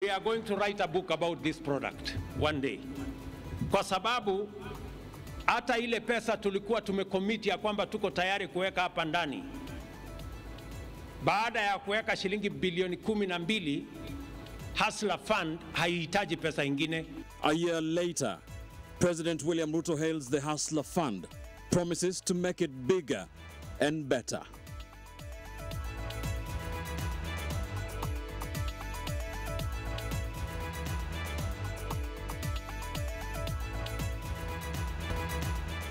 We are going to write a book about this product one day. Kwa sababu hata ile pesa tulikuwa tumekomiti ya kwamba tuko tayari kuweka hapa ndani, baada ya kuweka shilingi bilioni 12, Hustler Fund haihitaji pesa ingine. A year later, President William Ruto hails the Hustler Fund, promises to make it bigger and better.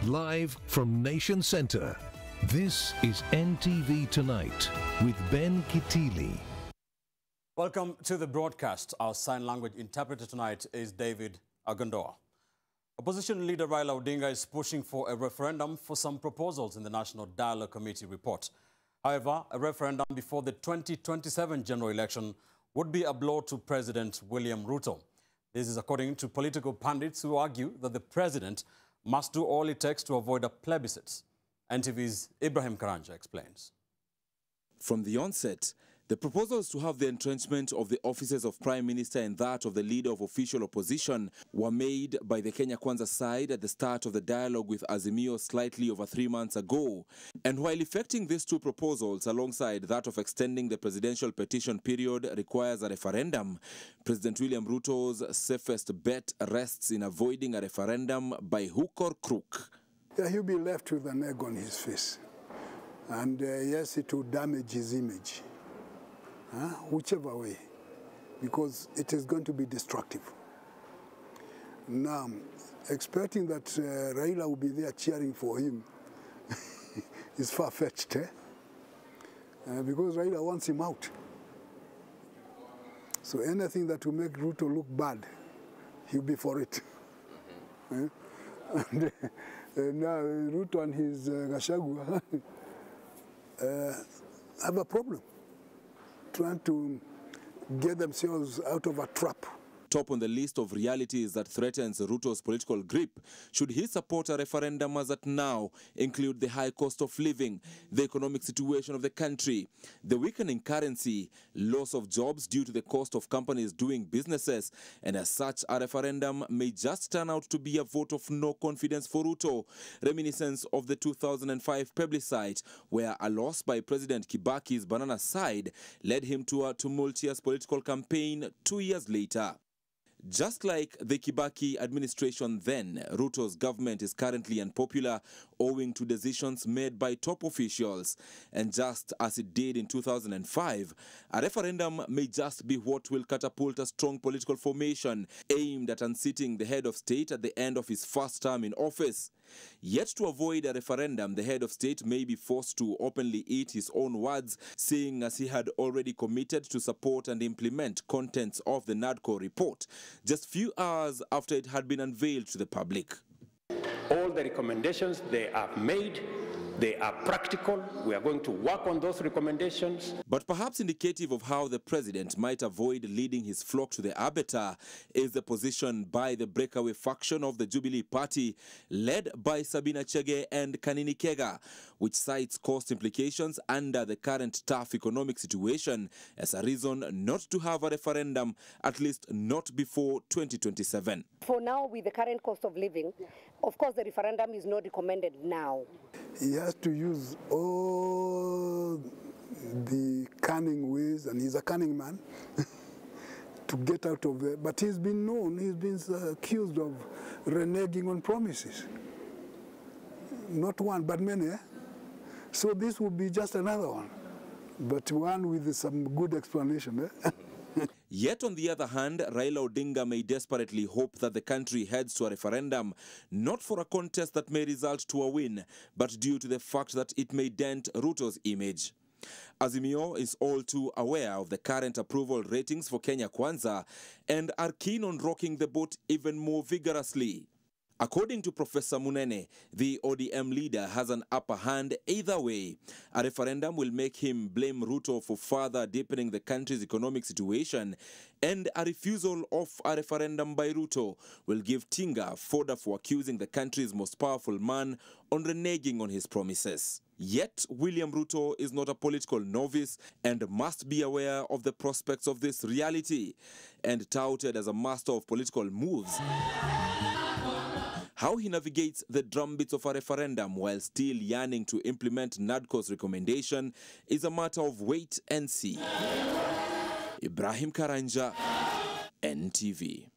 Live from Nation Center, this is NTV Tonight with Ben Kitili. Welcome to the broadcast. Our sign language interpreter tonight is David Agondoa. Opposition leader Raila Odinga is pushing for a referendum for some proposals in the National Dialogue Committee report. However, a referendum before the 2027 general election would be a blow to President William Ruto. This is according to political pundits who argue that the president must do all it takes to avoid a plebiscite. NTV's Ibrahim Karanja explains. From the onset, the proposals to have the entrenchment of the offices of Prime Minister and that of the leader of official opposition were made by the Kenya Kwanza side at the start of the dialogue with Azimio slightly over 3 months ago. And while effecting these two proposals alongside that of extending the presidential petition period requires a referendum, President William Ruto's safest bet rests in avoiding a referendum by hook or crook. Yeah, he'll be left with an egg on his face. And yes, it will damage his image. Whichever way, because it is going to be destructive. Now, expecting that Raila will be there cheering for him is far-fetched, because Raila wants him out. So anything that will make Ruto look bad, he'll be for it. And now Ruto and his Gachagua have a problem, trying to get themselves out of a trap. Top on the list of realities that threatens Ruto's political grip, should he support a referendum as at now, include the high cost of living, the economic situation of the country, the weakening currency, loss of jobs due to the cost of companies doing businesses, and as such, a referendum may just turn out to be a vote of no confidence for Ruto, reminiscence of the 2005 plebiscite, where a loss by President Kibaki's Banana side led him to a tumultuous political campaign 2 years later. Just like the Kibaki administration then, Ruto's government is currently unpopular owing to decisions made by top officials. And just as it did in 2005, a referendum may just be what will catapult a strong political formation aimed at unseating the head of state at the end of his first term in office. Yet to avoid a referendum, the head of state may be forced to openly eat his own words, seeing as he had already committed to support and implement contents of the NADCO report, just few hours after it had been unveiled to the public. All the recommendations they have made, they are practical. We are going to work on those recommendations. But perhaps indicative of how the president might avoid leading his flock to the arbiter is the position by the breakaway faction of the Jubilee Party, led by Sabina Chege and Kanini Kega, which cites cost implications under the current tough economic situation as a reason not to have a referendum, at least not before 2027. For now, with the current cost of living, of course, the referendum is not recommended now. He has to use all the cunning ways, and he's a cunning man, to get out of there. But he's been known, he's been accused of reneging on promises. Not one, but many. So this would be just another one, but one with some good explanation. Yet, on the other hand, Raila Odinga may desperately hope that the country heads to a referendum, not for a contest that may result to a win, but due to the fact that it may dent Ruto's image. Azimio is all too aware of the current approval ratings for Kenya Kwanza and are keen on rocking the boat even more vigorously. According to Professor Munene, the ODM leader has an upper hand either way. A referendum will make him blame Ruto for further deepening the country's economic situation, and a refusal of a referendum by Ruto will give Tinga fodder for accusing the country's most powerful man on reneging on his promises. Yet, William Ruto is not a political novice and must be aware of the prospects of this reality. And touted as a master of political moves, how he navigates the drumbeats of a referendum while still yearning to implement NADCO's recommendation is a matter of wait and see. Ibrahim Karanja, NTV.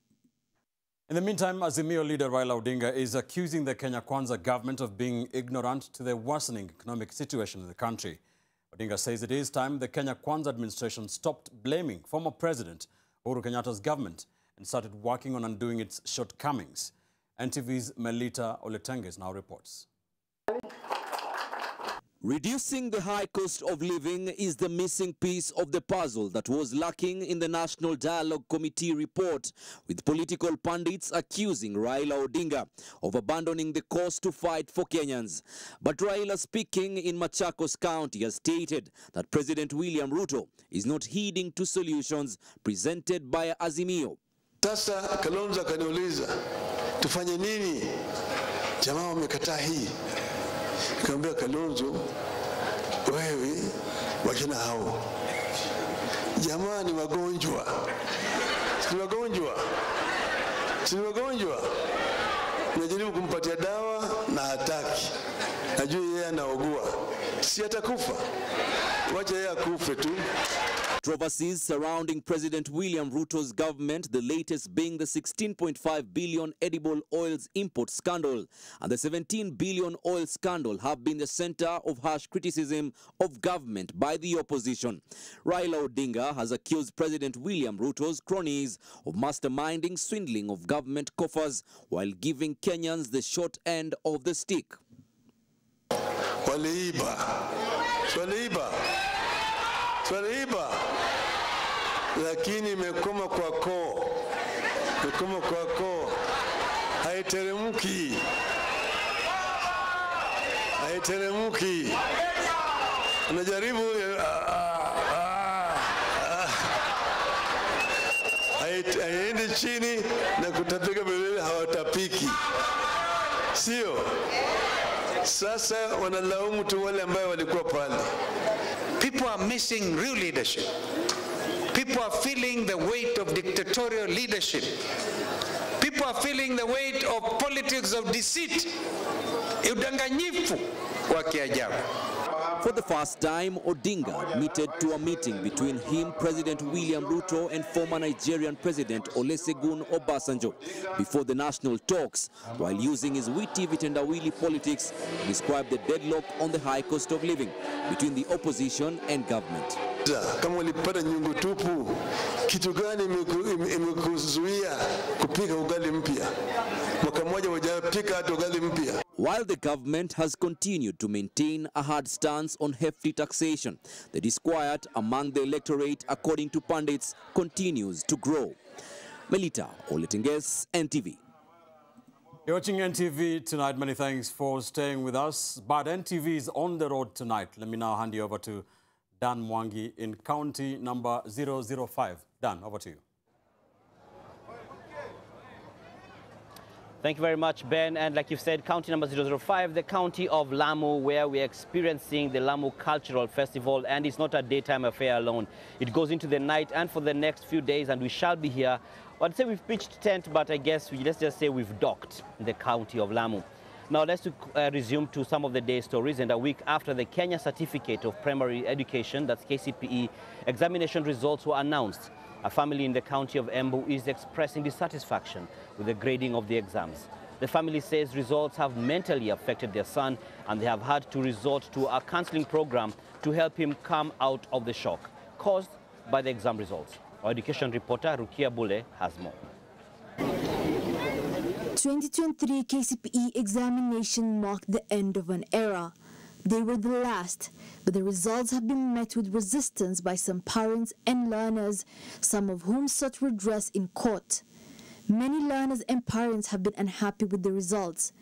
In the meantime, Azimio leader Raila Odinga is accusing the Kenya Kwanza government of being ignorant to the worsening economic situation in the country. Odinga says it is time the Kenya Kwanza administration stopped blaming former President Uhuru Kenyatta's government and started working on undoing its shortcomings. NTV's Melita Oletenges now reports. Reducing the high cost of living is the missing piece of the puzzle that was lacking in the National Dialogue Committee report, with political pundits accusing Raila Odinga of abandoning the cause to fight for Kenyans. But Raila, speaking in Machakos County, has stated that President William Ruto is not heeding to solutions presented by Azimio. Sasa Kalonzo akaniuliza tufanye nini? Jamaa wamekataa hii. Nikamwambia Kalonzo, wewe wachana hao. Jamaa ni wagonjwa. Si wagonjwa. Si wagonjwa. Najaribu kumpatia dawa na hataki. Najua yeye anaugua. Si atakufa. Wacha yeye akufe tu. Controversies surrounding President William Ruto's government, the latest being the 16.5 billion edible oils import scandal and the 17 billion oil scandal, have been the center of harsh criticism of government by the opposition. Raila Odinga has accused President William Ruto's cronies of masterminding swindling of government coffers while giving Kenyans the short end of the stick. Waliiba. Lakini imekoma kwa koo. Imekoma kwa koo. Haiteremki. Unajaribu haiendi chini na kutapika mbele hawatapiki. Sio? Sasa wanalaumu tu wale ambao walikuwa pale. People are missing real leadership. People are feeling the weight of dictatorial leadership. People are feeling the weight of politics of deceit. Udanganyifu wa kiajabu. For the first time, Odinga admitted to a meeting between him, President William Ruto, and former Nigerian President Olusegun Obasanjo before the national talks, while using his witty vitendawili politics to describe the deadlock on the high cost of living between the opposition and government. Kama ulipata nyungu tupu, kitu gani imekuzuia kupika ugali mpya? Mwaka mmoja hujapika hata ugali mpya. While the government has continued to maintain a hard stance on hefty taxation, the disquiet among the electorate, according to pundits, continues to grow. Melita Oletenges, NTV. You're watching NTV tonight. Many thanks for staying with us. But NTV is on the road tonight. Let me now hand you over to Dan Mwangi in county number 005. Dan, over to you. Thank you very much, Ben. And like you've said, county number 005, the county of Lamu, where we're experiencing the Lamu Cultural Festival. And it's not a daytime affair alone. It goes into the night and for the next few days, and we shall be here. Well, I'd say we've pitched tent, but I guess let's just say we've docked in the county of Lamu. Now let's resume to some of the day's stories. And a week after the Kenya Certificate of Primary Education, that's KCPE, examination results were announced, a family in the county of Embu is expressing dissatisfaction with the grading of the exams. The family says results have mentally affected their son and they have had to resort to a counseling program to help him come out of the shock caused by the exam results. Our education reporter Rukia Bule has more. 2023 KCPE examination marked the end of an era. They were the last, but the results have been met with resistance by some parents and learners, some of whom sought redress in court. Many learners and parents have been unhappy with the results.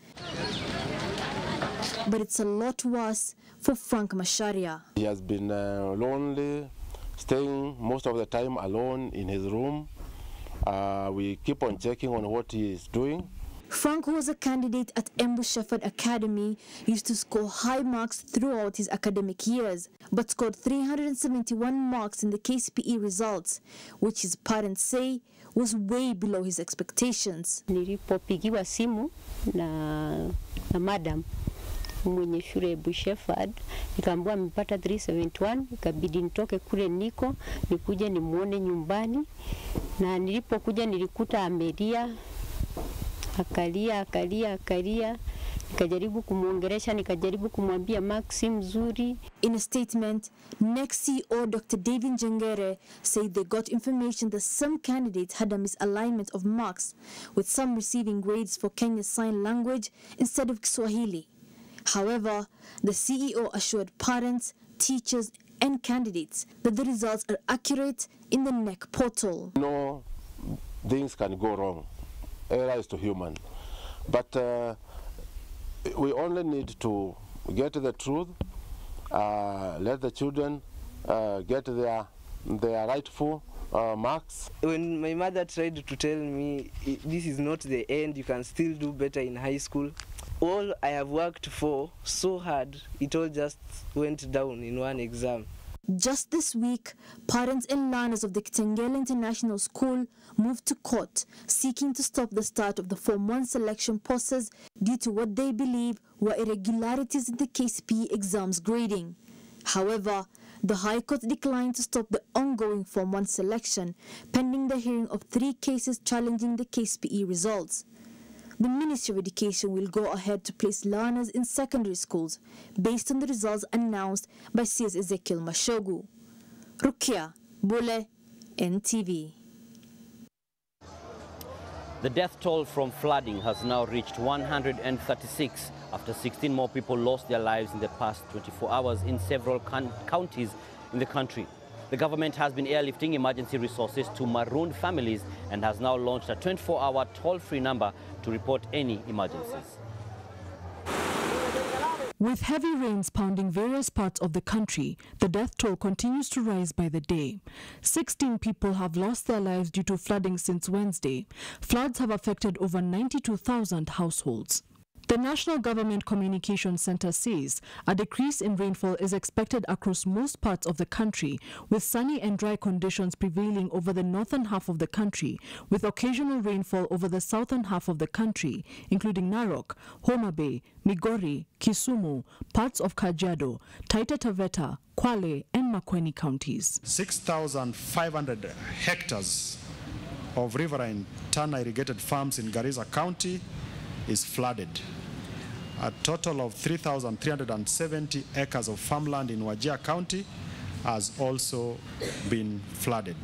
But it's a lot worse for Frank Masharia. He has been lonely, staying most of the time alone in his room. We keep on checking on what he is doing. Frank, who was a candidate at Embu Shepherd Academy, used to score high marks throughout his academic years, but scored 371 marks in the KCPE results, which his parents say was way below his expectations. Nilipopigiwa simu na madam mwenye shule Embu Shepherd, nikaambiwa amepata 371, ikabidi nitoke kule niko nikuje nimuone nyumbani, na nilipokuja nilikuta amelia, akalia, nikajaribu kumuongelesha, nikajaribu kumwambia Maxi mzuri. In a statement, next CEO Dr. David Njengere said they got information that some candidates had a misalignment of marks, with some receiving grades for Kenya's sign language instead of Kiswahili. However, the CEO assured parents, teachers and candidates that the results are accurate in the NEC portal. No, things can go wrong. Error is to human. But we only need to get the truth, let the children get their rightful marks. When my mother tried to tell me this is not the end, you can still do better in high school, all I have worked for so hard, it all just went down in one exam. Just this week, parents and learners of the Kitengela International School moved to court, seeking to stop the start of the Form 1 selection process due to what they believe were irregularities in the KCPE exams grading. However, the High Court declined to stop the ongoing Form 1 selection, pending the hearing of 3 cases challenging the KCPE results. The Ministry of Education will go ahead to place learners in secondary schools based on the results announced by CS Ezekiel Mashogu. Rukia Bule, NTV. The death toll from flooding has now reached 136 after 16 more people lost their lives in the past 24 hours in several counties in the country. The government has been airlifting emergency resources to marooned families and has now launched a 24-hour toll-free number to report any emergencies. With heavy rains pounding various parts of the country, the death toll continues to rise by the day. 16 people have lost their lives due to flooding since Wednesday. Floods have affected over 92,000 households. The National Government Communications Center says a decrease in rainfall is expected across most parts of the country, with sunny and dry conditions prevailing over the northern half of the country, with occasional rainfall over the southern half of the country, including Narok, Homa Bay, Migori, Kisumu, parts of Kajiado, Taita Taveta, Kwale, and Makueni counties. 6,500 hectares of riverine Tana irrigated farms in Garissa County is flooded. A total of 3,370 acres of farmland in Wajir County has also been flooded.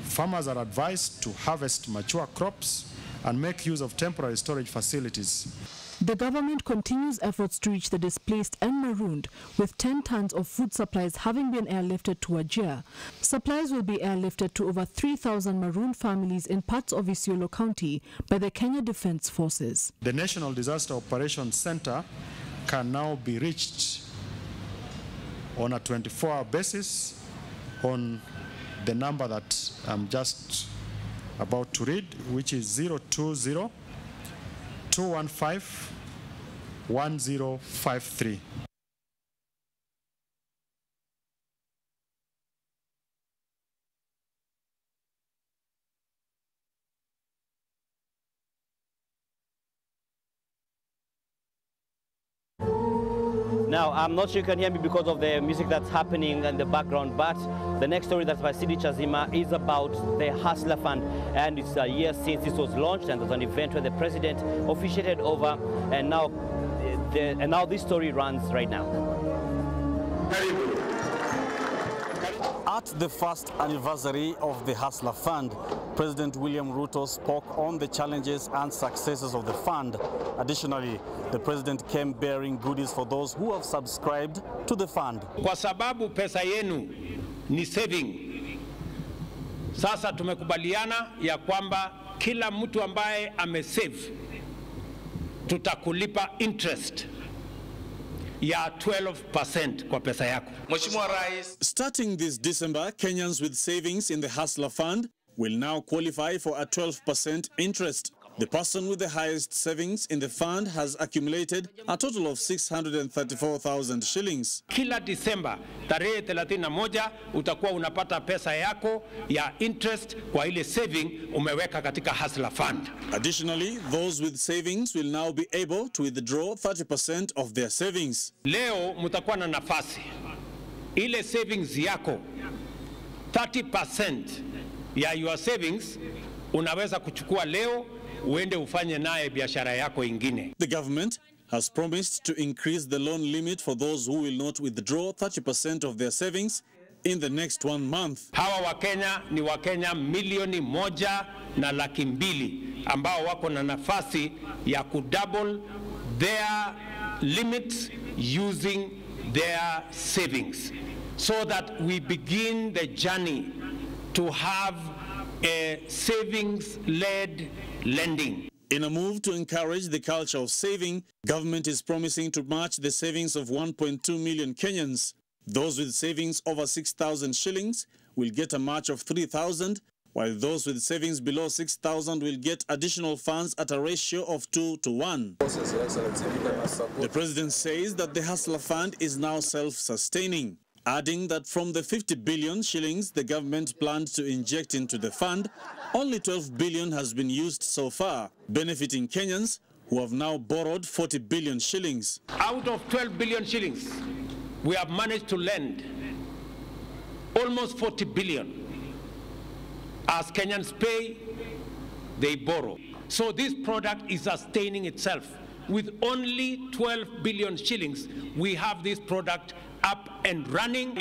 Farmers are advised to harvest mature crops and make use of temporary storage facilities. The government continues efforts to reach the displaced and marooned, with 10 tons of food supplies having been airlifted to Wajir. Supplies will be airlifted to over 3,000 marooned families in parts of Isiolo County by the Kenya Defence Forces. The National Disaster Operations Center can now be reached on a 24-hour basis on the number that I'm just about to read, which is 020 215 1053. Now, I'm not sure you can hear me because of the music that's happening in the background, but the next story that's by Sidi Chazima is about the Hustler Fund. And it's a year since this was launched, and there's an event where the president officiated over, and now this story runs right now. At the first anniversary of the Hustler Fund, President William Ruto spoke on the challenges and successes of the fund. Additionally, the president came bearing goodies for those who have subscribed to the fund. Kwa sababu pesa yenu ni saving, Sasa tumekubaliana ya kwamba kila mtu ambaye amesave tutakulipa interest ya 12% kwa pesa yako. Mheshimiwa Rais. Starting this December, Kenyans with savings in the Hustler Fund will now qualify for a 12% interest. The person with the highest savings in the fund has accumulated a total of 634,000 shillings. Kila December tarehe 31 utakuwa unapata pesa yako ya interest kwa ile saving umeweka katika Hustler Fund. Additionally, those with savings will now be able to withdraw 30% of their savings. Leo mtakuwa na nafasi. Ile savings yako 30% ya your savings unaweza kuchukua leo uende ufanye naye biashara yako ingine. The government has promised to increase the loan limit for those who will not withdraw 30% of their savings in the next 1 month. Hawa Wakenya ni Wakenya milioni 1.2 ambao wako na nafasi ya kudouble their limits using their savings, so that we begin the journey to have a savings-led lending. In a move to encourage the culture of saving, government is promising to match the savings of 1.2 million Kenyans. Those with savings over 6,000 shillings will get a match of 3,000, while those with savings below 6,000 will get additional funds at a ratio of 2 to 1. The president says that the Hustler Fund is now self-sustaining, adding that from the 50 billion shillings the government planned to inject into the fund, only 12 billion has been used so far, benefiting Kenyans who have now borrowed 40 billion shillings. Out of 12 billion shillings, we have managed to lend almost 40 billion. As Kenyans pay, they borrow. So this product is sustaining itself. With only 12 billion shillings, we have this product up and running.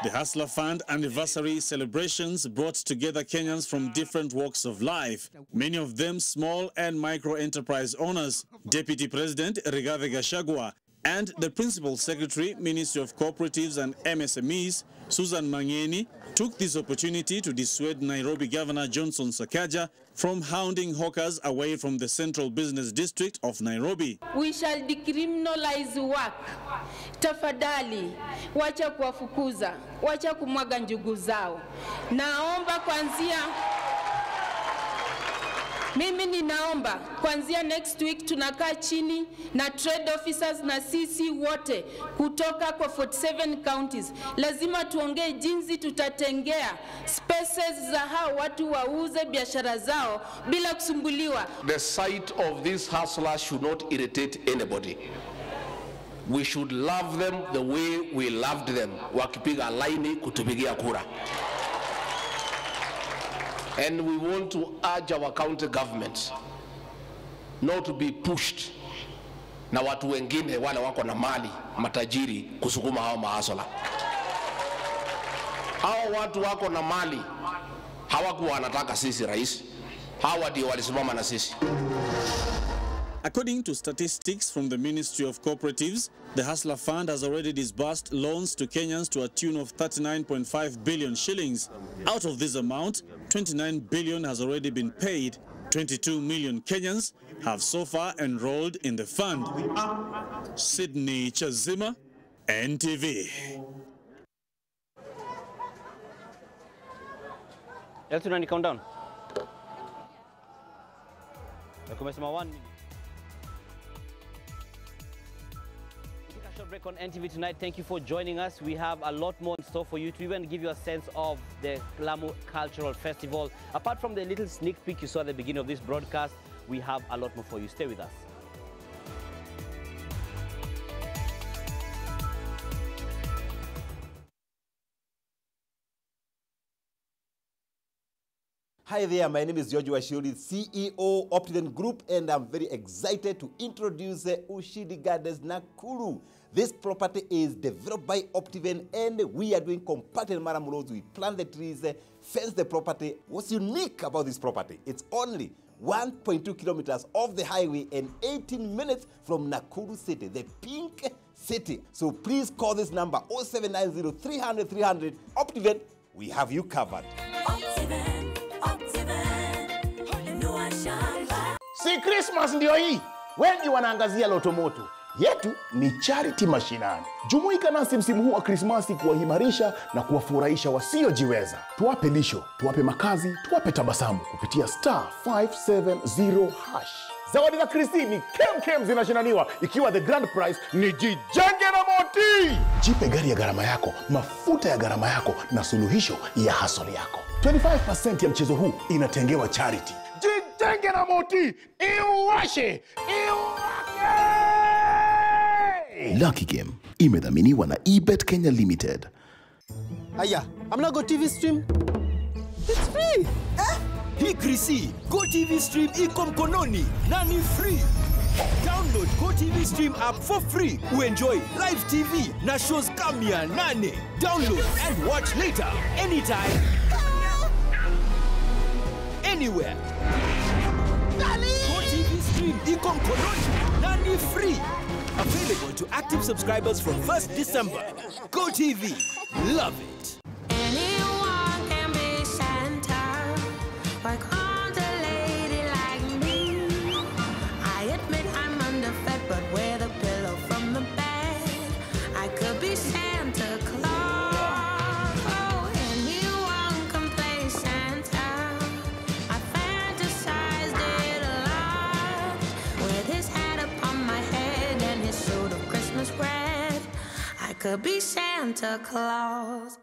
The Hustler Fund anniversary celebrations brought together Kenyans from different walks of life, many of them small and micro enterprise owners. Deputy President Rigathi Gachagua and the Principal Secretary, Ministry of Cooperatives and MSMEs, Susan Mangeni, took this opportunity to dissuade Nairobi Governor Johnson Sakaja from hounding hawkers away from the central business district of Nairobi. We shall decriminalize work. Tafadhali, wacha kuwafukuza, wacha kumwaga njugu zao. Naomba kwanzia Mimi ninaomba kuanzia next week tunakaa chini na trade officers na sisi wote kutoka kwa 47 counties. Lazima tuongee jinsi tutatengea spaces za hao watu wauze biashara zao bila kusumbuliwa. The sight of these hustlers should not irritate anybody. We should love them the way we loved them. Wakipiga laini kutupigia kura. And we want to urge our county governments not to be pushed na watu wengine wale wako na mali matajiri kusukuma hao mahasola. Hao watu wako na mali hawakuwa wanataka sisi rais. Hawa ndio walisimama na sisi. According to statistics from the Ministry of Cooperatives, the Hustler Fund has already disbursed loans to Kenyans to a tune of 39.5 billion shillings. Out of this amount, 29 billion has already been paid. 22 million Kenyans have so far enrolled in the fund. Sydney Chazima, NTV. Elton, any countdown? Kumesema 1 minute. Short break on NTV tonight. Thank you for joining us. We have a lot more in store for you to even give you a sense of the Lamu Cultural Festival. Apart from the little sneak peek you saw at the beginning of this broadcast, we have a lot more for you. Stay with us. Hi there, my name is George Washuri, CEO Optiven Group, and I'm very excited to introduce Ushidi Gardens Nakuru. This property is developed by Optiven, and we are doing compacted Maram roads. We plant the trees, fence the property. What's unique about this property? It's only 1.2 kilometers off the highway and 18 minutes from Nakuru City, the pink city. So please call this number 0790 300 300. Optiven, we have you covered. Si Christmas ndio hii. Wengi wanaangazia lotomoto. Yetu ni charity mashinani. Jumuika nasi msimu huu wa Krismasi kuwahimarisha na kuwafurahisha wasiojiweza. Tuwape lisho, tuwape makazi, tuwape tabasamu kupitia *570#. Zawadi za Kristi ni kem zinashinaniwa, ikiwa the grand prize ni jijenge na moti. Jipe gari ya gharama yako, mafuta ya gharama yako na suluhisho ya hustle yako. 25% ya mchezo huu inatengewa charity. Jijenge na moti, iwashe, iwake! Lucky Game imedhaminiwa na eBet Kenya Limited. Aya, amna Go TV stream. It's free. Hii Krisi, Go TV Stream iko mkononi na ni free. Download Go TV Stream app for free. Uenjoy live TV na shows kama 8. Download and watch later anytime. Anywhere. Go TV Stream iko mkononi na ni free. Available to active subscribers from 1st December. Go TV. Love it. Anyone can be Santa. Why can't a lady like me? I admit I'm underfed, but wear the pillow from the bed. I could be Santa Claus. Oh, anyone can play Santa. I fantasized it a lot. With his hat upon my head and his suit of Christmas red, I could be Santa Claus.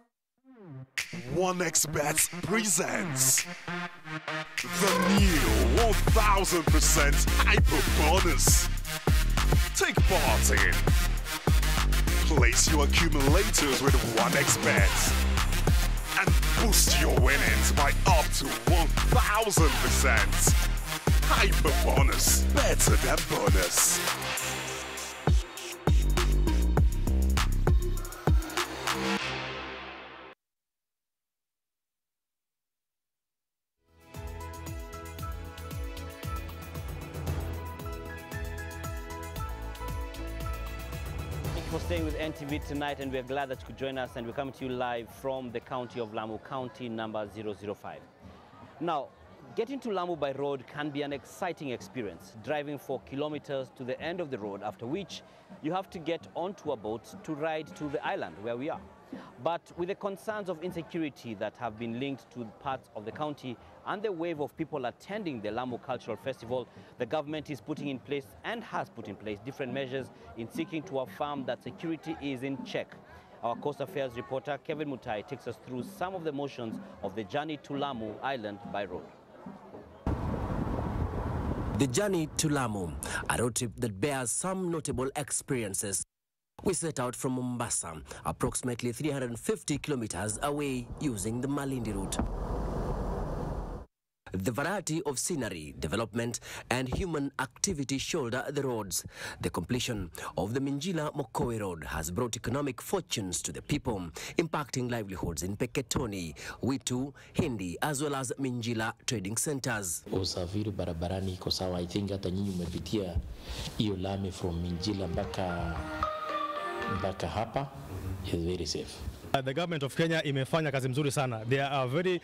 1xBet presents the new 1000% hyper bonus. Take part in. Place your accumulators with 1xBet and boost your winnings by up to 1000%. Hyper bonus, better than bonus. For staying with NTV tonight, and we're glad that you could join us, and we're coming to you live from the county of Lamu, county number 005. Now, getting to Lamu by road can be an exciting experience, driving for kilometers to the end of the road, after which you have to get onto a boat to ride to the island where we are. But with the concerns of insecurity that have been linked to parts of the county and the wave of people attending the Lamu Cultural Festival, the government is putting in place and has put in place different measures in seeking to affirm that security is in check. Our Coast Affairs reporter Kevin Mutai takes us through some of the motions of the journey to Lamu Island by road. The journey to Lamu, a road trip that bears some notable experiences. We set out from Mombasa, approximately 350 kilometers away, using the Malindi route. The variety of scenery, development, and human activity shoulder the roads. The completion of the Minjila Mokowe Road has brought economic fortunes to the people, impacting livelihoods in Peketoni, Witu, Hindi, as well as Minjila trading centers. Usafiri barabarani iko sawa. I think hata nyinyi umepitia hiyo lami from Minjila mpaka hapa is very safe. The government of Kenya imefanya kazi mzuri sana. There are very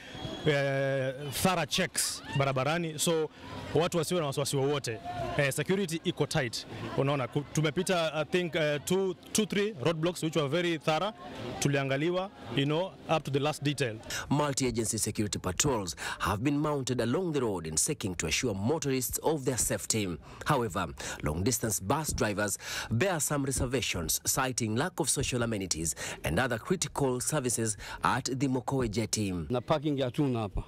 thorough checks barabarani, so watu wasiwe na wasiwasi wowote. Security iko tight. Unaona, tumepita I think 2-3 roadblocks which were very thorough. Tuliangaliwa, up to the last detail. Multi-agency security patrols have been mounted along the road in seeking to assure motorists of their safety. However, long-distance bus drivers bear some reservations, citing lack of social amenities and other critical services at the Mokowe jetty. Na parking hatuna hapa.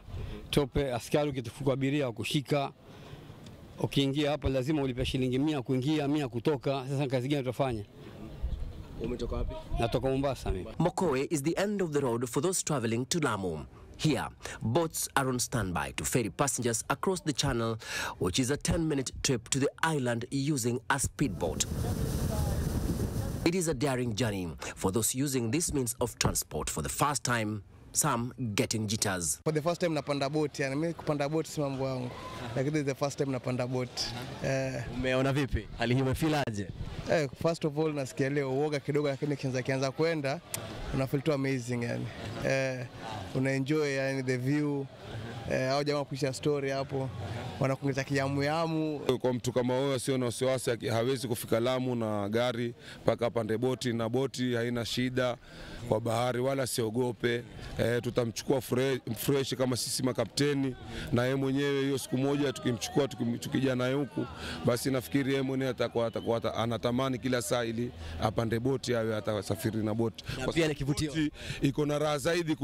Tope askari ukitufuka abiria kushika. Ukiingia hapa lazima ulipe shilingi 100 kuingia, 100 kutoka. Sasa kazi gani tutafanya? Umetoka wapi? Natoka Mombasa mimi. Mokowe is the end of the road for those traveling to Lamu. Here, boats are on standby to ferry passengers across the channel, which is a 10-minute trip to the island using a speedboat. It is a daring journey for those using this means of transport for the first time, some getting jitters. For the first time napanda boat, yani mimi kupanda boat si mambo yangu. Lakini this is the first time napanda boat. Umeona vipi? Hali hii umefeel aje? First of all nasikia leo uoga kidogo, lakini kianza kwenda una feel too amazing yani. Una enjoy yani the view. Hao jamaa kuisha story hapo. Wanakuongeza kiyamu. Kwa mtu kama wewe sio na wasiwasi, hawezi kufika Lamu na gari mpaka pande boti, na boti haina shida kwa bahari, wala siogope. Tutamchukua fresh kama sisi makapteni, na yeye mwenyewe hiyo siku moja tukimchukua tukija naye huku, basi nafikiri yeye mwenyewe atakuwa anatamani kila saa ili apande boti awe atasafiri na boti. Na pia ni kivutio, iko na raha zaidi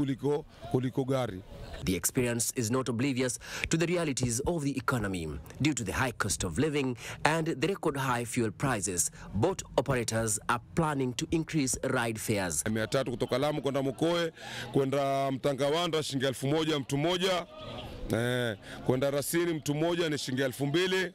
kuliko gari. The experience is not oblivious to the realities of the economy. Due to the high cost of living and the record high fuel prices, boat operators are planning to increase ride fares. 300 kutoka Lamu kwenda Mokoe, kwenda Mtangawanda shilingi 1000 mtu mmoja. Kwenda Rasini mtu mmoja ni shilingi 2000.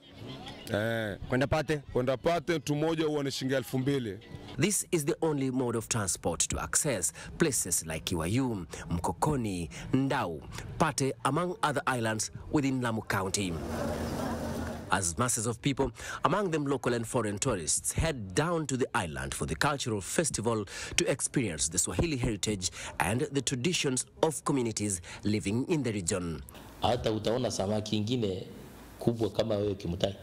Kwenda Pate mtu mmoja huwa ni shilingi 2000. This is the only mode of transport to access places like Iwayu, Mkokoni, Ndau, Pate, among other islands within Lamu County. As masses of people, among them local and foreign tourists, head down to the island for the cultural festival to experience the Swahili heritage and the traditions of communities living in the region. Hata utaona samaki ingine kubwa kama wewe Kimutai.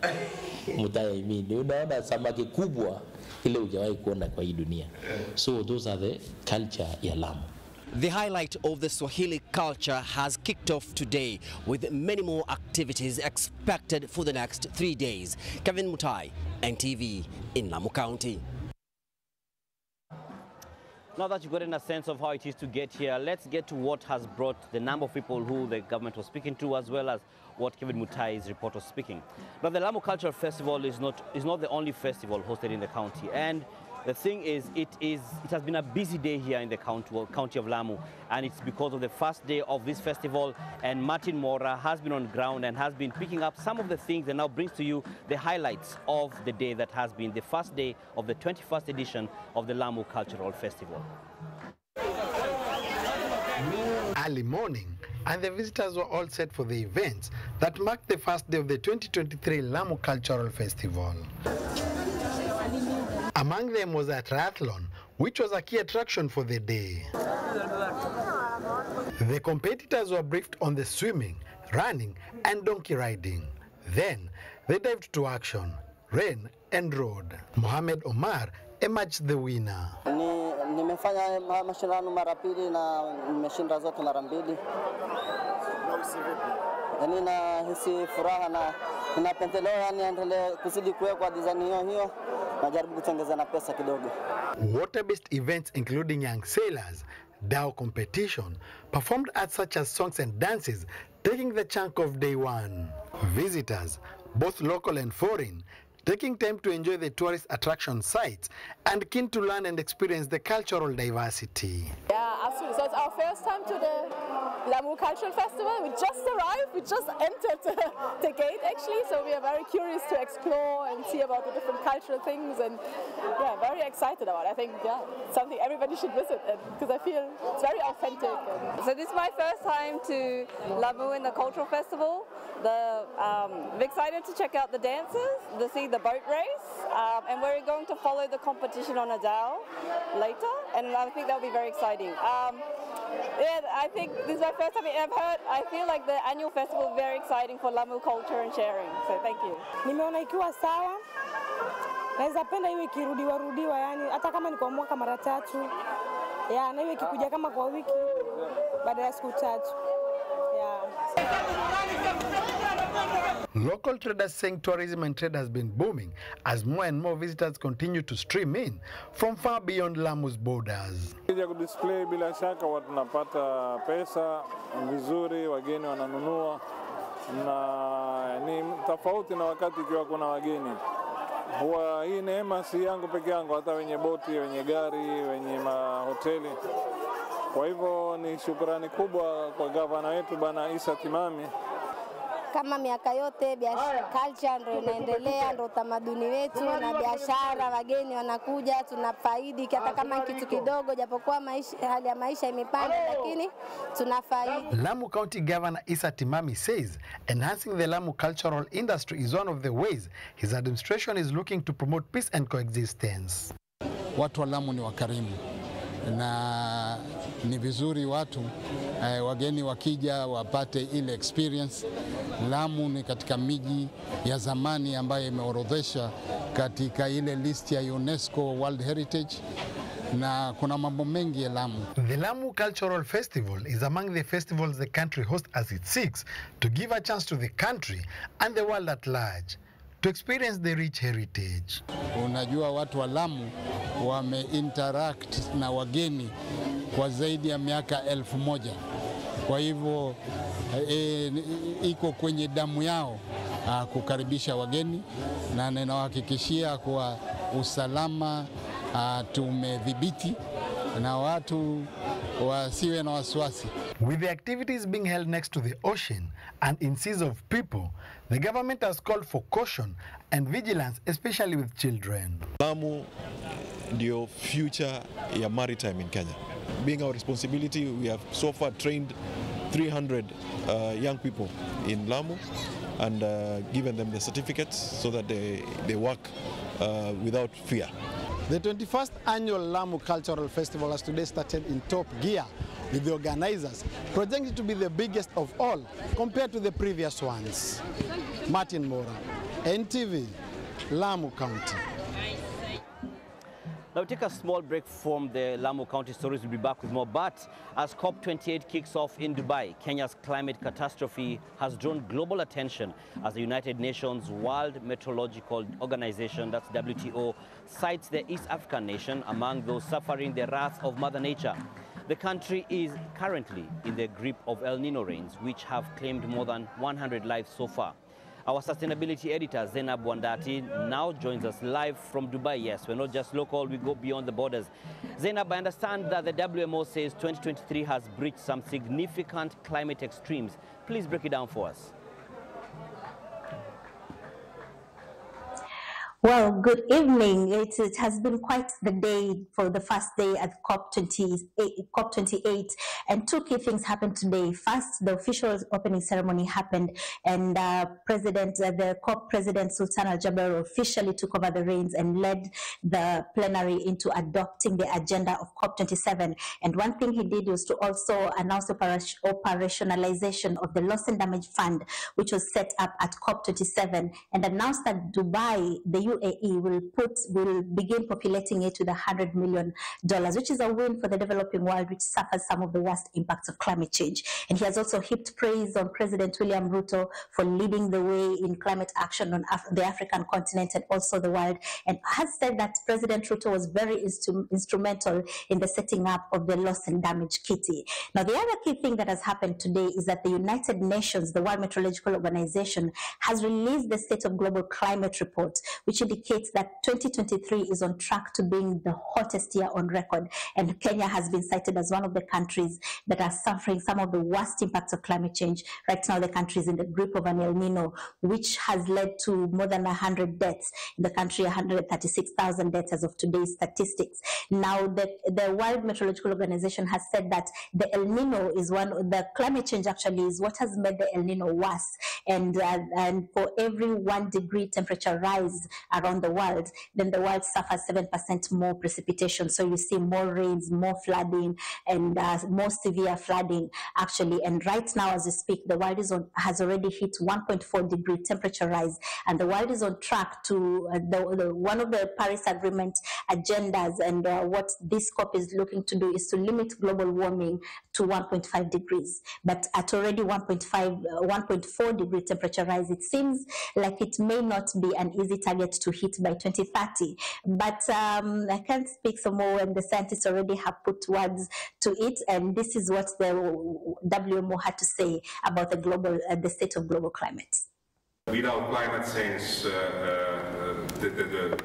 Mutai imini. Unaona samaki kubwa ile hujawahi kuona kwa hii dunia. So those are the culture ya Lamu. The highlight of the Swahili culture has kicked off today, with many more activities expected for the next 3 days. Kevin Mutai, NTV in Lamu County. Now that you've gotten a sense of how it is to get here, let's get to what has brought the number of people who the government was speaking to, as well as what Kevin Mutai's report was speaking. Now, the Lamu Cultural Festival is not the only festival hosted in the county, and the thing is, it has been a busy day here in the county of Lamu, and it's because of the first day of this festival, and Martin Mora has been on ground and has been picking up some of the things and now brings to you the highlights of the day that has been the first day of the 21st edition of the Lamu Cultural Festival. Early morning, and the visitors were all set for the events that marked the first day of the 2023 Lamu Cultural Festival. Among them was a triathlon, which was a key attraction for the day. The competitors were briefed on the swimming, running, and donkey riding. Then, they dived to action, rain and road. Mohamed Omar emerged the winner. Nimefanya mashindano mara pili na nimeshinda zote mara mbili. Yani nahisi furaha na ninapendelea niendelee kuzidi kuwekwa design hiyo najaribu kutengeza na pesa kidogo. Water-based events including young sailors, dhow competition, performed arts such as songs and dances, taking the chunk of day one. Visitors, both local and foreign, taking time to enjoy the tourist attraction sites and keen to learn and experience the cultural diversity. Yeah, absolutely. So it's our first time to the Lamu Cultural Festival. We just arrived, we just entered the gate actually, so we are very curious to explore and see about the different cultural things, and yeah, very excited about it. I think, yeah, it's something everybody should visit because I feel it's very authentic. So this is my first time to Lamu in the Cultural Festival. I'm excited to check out the dances, to see the boat race, and we're going to follow the competition on a dhow later, and I think that'll be very exciting. Yeah, I think this is my first time I feel like the annual festival is very exciting for Lamu culture and sharing, so thank you. Nimeona ikiwa sawa, naweza penda iwe kirudiwa yani hata kama ni kwa mwaka mara 3, yeah, na iwe kikuja kama kwa wiki baada ya siku 3. Local traders saying tourism and trade has been booming as more and more visitors continue to stream in from far beyond Lamu's borders. Kija kudisplay bila shaka watu napata pesa vizuri, wageni wananunua, na ni tofauti na wakati ikiwa kuna wageni. Huwa hii neema si yangu peke yangu, hata wenye boti, wenye gari, wenye mahoteli. Kwa hivyo ni shukrani kubwa kwa gavana wetu Bwana Isa Timami. Kama miaka yote culture ndio inaendelea, ndio utamaduni wetu na biashara, wageni wanakuja, tunafaidi hata kama kitu kidogo, japokuwa hali ya maisha imepanda, lakini tunafaidi. Lamu County Governor Isa Timami says enhancing the Lamu cultural industry is one of the ways his administration is looking to promote peace and coexistence. Watu wa Lamu ni wakarimu. na ni vizuri watu wageni wakija wapate ile experience. Lamu ni katika miji ya zamani ambayo imeorodhesha katika ile list ya UNESCO World Heritage, na kuna mambo mengi ya Lamu. The Lamu Cultural Festival is among the festivals the country hosts as it seeks to give a chance to the country and the world at large to experience the rich heritage. Unajua watu wa Lamu wame-interact na wageni kwa zaidi ya miaka 1000. Kwa hivyo iko kwenye damu yao kukaribisha wageni, na ninawahakikishia kwa usalama tumedhibiti na watu wasiwe na wasiwasi. With the activities being held next to the ocean and in seas of people, the government has called for caution and vigilance, especially with children. Lamu ndio future ya maritime in Kenya. Being our responsibility, we have so far trained 300 young people in Lamu and given them the certificates so that they work without fear. The 21st annual Lamu Cultural Festival has today started in top gear, with the organizers projected to be the biggest of all compared to the previous ones. Martin Mora, NTV, Lamu County. Now take a small break from the Lamu County stories. We'll be back with more. But as COP28 kicks off in Dubai, Kenya's climate catastrophe has drawn global attention as the United Nations World Meteorological Organization, that's WTO, cites the East African nation among those suffering the wrath of Mother Nature. The country is currently in the grip of El Nino rains, which have claimed more than 100 lives so far. Our sustainability editor, Zainab Wandati, now joins us live from Dubai. Yes, we're not just local, we go beyond the borders. Zainab, I understand that the WMO says 2023 has breached some significant climate extremes. Please break it down for us. Well, good evening. It has been quite the day for the first day at COP28, and two key things happened today. First, the official opening ceremony happened, and the COP President Sultan Al Jaber officially took over the reins and led the plenary into adopting the agenda of COP27. And one thing he did was to also announce operationalization of the Loss and Damage Fund, which was set up at COP27, and announced that Dubai, the UAE, will begin populating it with $100 million, which is a win for the developing world, which suffers some of the worst impacts of climate change. And he has also heaped praise on President William Ruto for leading the way in climate action on the African continent and also the world, and has said that President Ruto was very instrumental in the setting up of the Loss and Damage Kitty. Now, the other key thing that has happened today is that the United Nations, the World Meteorological Organization, has released the State of Global Climate Report, which indicates that 2023 is on track to being the hottest year on record. And Kenya has been cited as one of the countries that are suffering some of the worst impacts of climate change. Right now, the country is in the grip of an El Nino, which has led to more than 100 deaths in the country, 136,000 deaths as of today's statistics. Now, the World Meteorological Organization has said that the El Nino is the climate change actually is what has made the El Nino worse. And for every 1 degree temperature rise around the world, then the world suffers 7% more precipitation. So you see more rains, more flooding, and more severe flooding actually. And right now, as we speak, the world has already hit 1.4 degree temperature rise, and the world is on track to one of the Paris Agreement agendas. And what this COP is looking to do is to limit global warming to 1.5 degrees. But at already 1.4 degree temperature rise, it seems like it may not be an easy target to hit by 2030. But I can't speak some more when the scientists already have put words to it, and this is what the WMO had to say about the state of global climate. Without climate change, the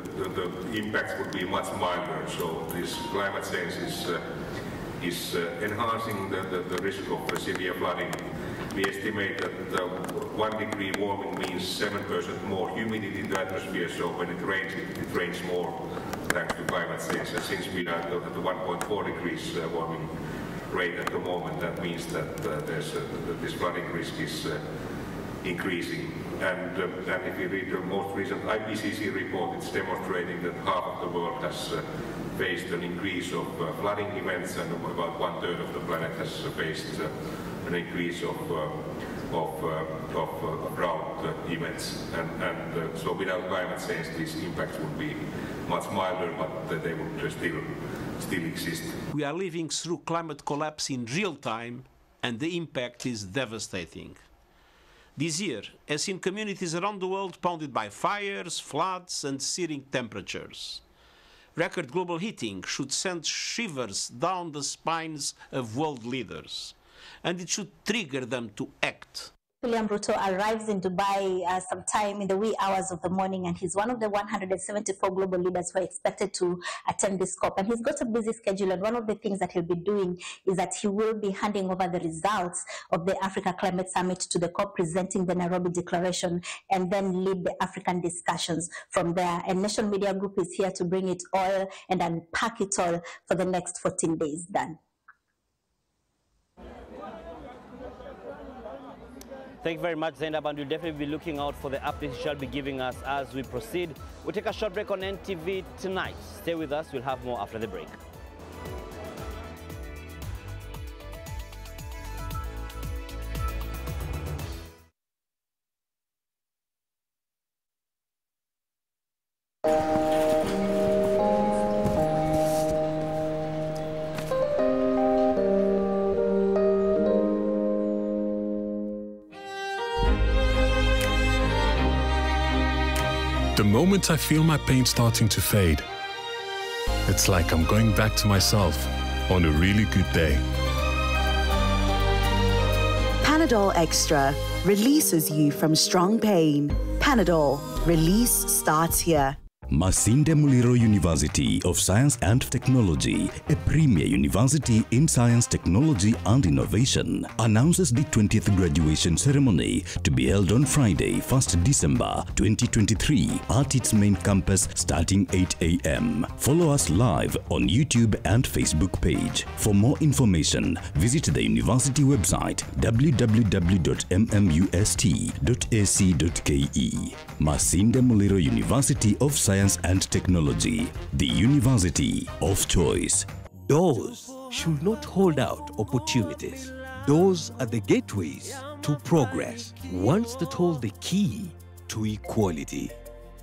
impacts would be much milder. So this climate change is enhancing the risk of severe flooding. We estimate that 1 degree warming means 7% more humidity in the atmosphere, so when it rains more thanks to climate change. And since we are at the 1.4 degrees warming rate at the moment, that means that this flooding risk is increasing. And if you read the most recent IPCC report, it's demonstrating that half of the world has faced an increase of flooding events, and about 1/3 of the planet has faced an increase of drought events. And so without climate change, these impacts would be much milder, but they would still exist. We are living through climate collapse in real time, and the impact is devastating. This year has seen communities around the world pounded by fires, floods, and searing temperatures. Record global heating should send shivers down the spines of world leaders, and it should trigger them to act. William Ruto arrives in Dubai sometime in the wee hours of the morning, and he's one of the 174 global leaders who are expected to attend this COP. And he's got a busy schedule, and one of the things that he'll be doing is that he will be handing over the results of the Africa Climate Summit to the COP, presenting the Nairobi Declaration, and then lead the African discussions from there. And Nation Media Group is here to bring it all and unpack it all for the next 14 days. Done. Thank you very much, Zainab, and we'll definitely be looking out for the updates you shall be giving us as we proceed. We'll take a short break on NTV tonight. Stay with us. We'll have more after the break. The moment I feel my pain starting to fade, it's like I'm going back to myself on a really good day. Panadol Extra releases you from strong pain. Panadol, release starts here. Masinde Muliro University of Science and Technology, a premier university in science, technology and innovation, announces the 20th graduation ceremony to be held on Friday, 1st December 2023 at its main campus starting 8 a.m. Follow us live on YouTube and Facebook page. For more information, visit the university website www.mmust.ac.ke. Masinde Muliro University of Science and Technology, the university of choice. Doors should not hold out opportunities. Doors are the gateways to progress. Ones that hold the key to equality.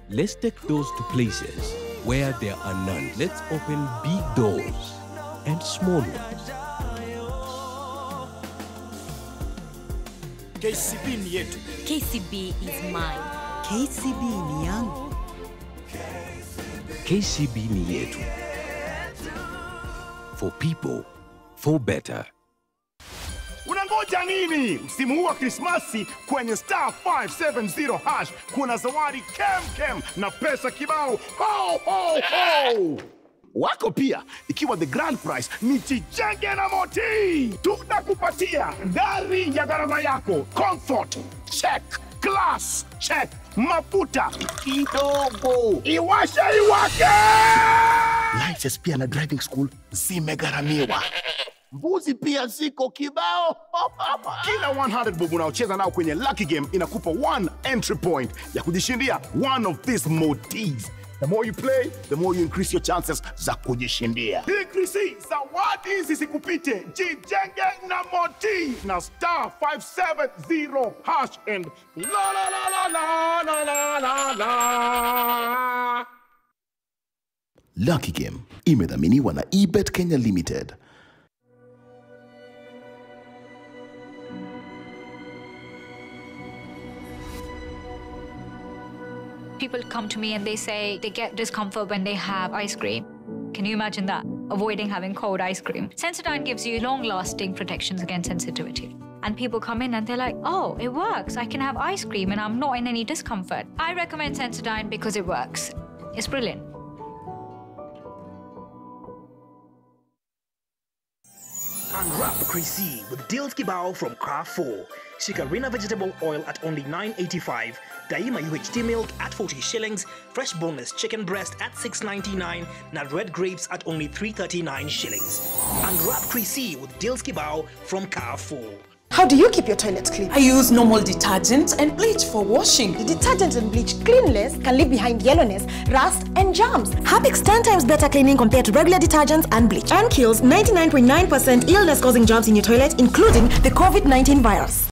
Let's take doors to places where there are none. Let's open big doors and small ones. KCB ni yetu. KCB is mine. KCB ni yangu. KCB ni yetu. For people, for better. Unangoja nini? Msimu huu wa Krismasi kwenye *570# kuna zawadi kem na pesa kibao. Ho ho ho! Wako pia ikiwa the grand prize ni Jijenge na Moti. Tunakupatia gari ya gharama yako. Comfort check, class check, mafuta kidogo. Iwashe iwake! License pia na driving school zimegharamiwa. Mbuzi pia ziko kibao. Kila 100 bob unaocheza nao kwenye Lucky Game inakupa 1 entry point ya kujishindia one of these motis. The more you play, the more you increase your chances za kujishindia. Increase zawadi zisikupite. Jijenge na Moti na *570# and la la la la la la la la. Lucky Game imedhaminiwa na eBet Kenya Limited. People come to me and they say they get discomfort when they have ice cream. Can you imagine that? Avoiding having cold ice cream. Sensodyne gives you long-lasting protections against sensitivity. And people come in and they're like, oh, it works. I can have ice cream and I'm not in any discomfort. I recommend Sensodyne because it works. It's brilliant. Unwrap Chrissy with deals kibao from Carrefour. Shikarina vegetable oil at only 9.85. Daima UHT milk at 40 shillings. Fresh boneless chicken breast at 6.99. And red grapes at only 3.39 shillings. Unwrap Chrissy with deals kibao from Carrefour. How do you keep your toilets clean? I use normal detergent and bleach for washing. The detergent and bleach cleanless can leave behind yellowness, rust, and germs. Harpic's 10 times better cleaning compared to regular detergents and bleach, and kills 99.9% illness-causing germs in your toilet, including the COVID-19 virus.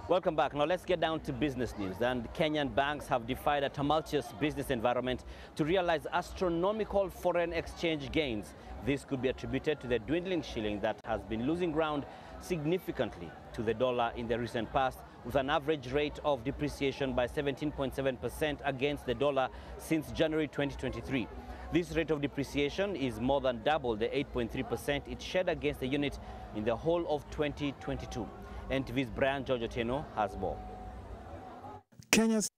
Welcome back. Now let's get down to business news. And Kenyan banks have defied a tumultuous business environment to realize astronomical foreign exchange gains. This could be attributed to the dwindling shilling that has been losing ground significantly to the dollar in the recent past, with an average rate of depreciation by 17.7% against the dollar since January 2023. This rate of depreciation is more than double the 8.3% it shared against the unit in the whole of 2022. NTV's Brian George Otieno has more. Kenya's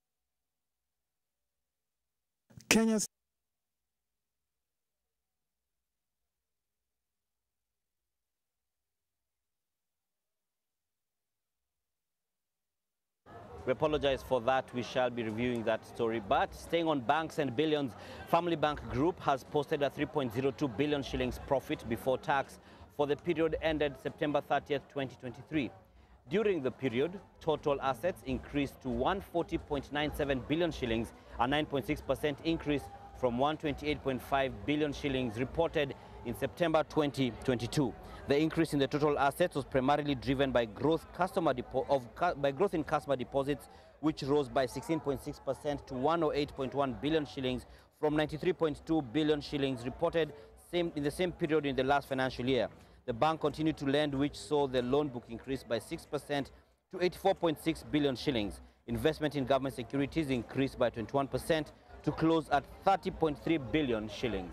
We apologize for that. We shall be reviewing that story. But staying on banks and billions, Family Bank Group has posted a 3.02 billion shillings profit before tax for the period ended September 30th, 2023. During the period, total assets increased to 140.97 billion shillings, a 9.6% increase from 128.5 billion shillings reported in September 2022. The increase in the total assets was primarily driven by growth in customer deposits, which rose by 16.6% to 108.1 billion shillings from 93.2 billion shillings reported in the same period in the last financial year. The bank continued to lend, which saw the loan book increase by 6% to 84.6 billion shillings. Investment in government securities increased by 21% to close at 30.3 billion shillings.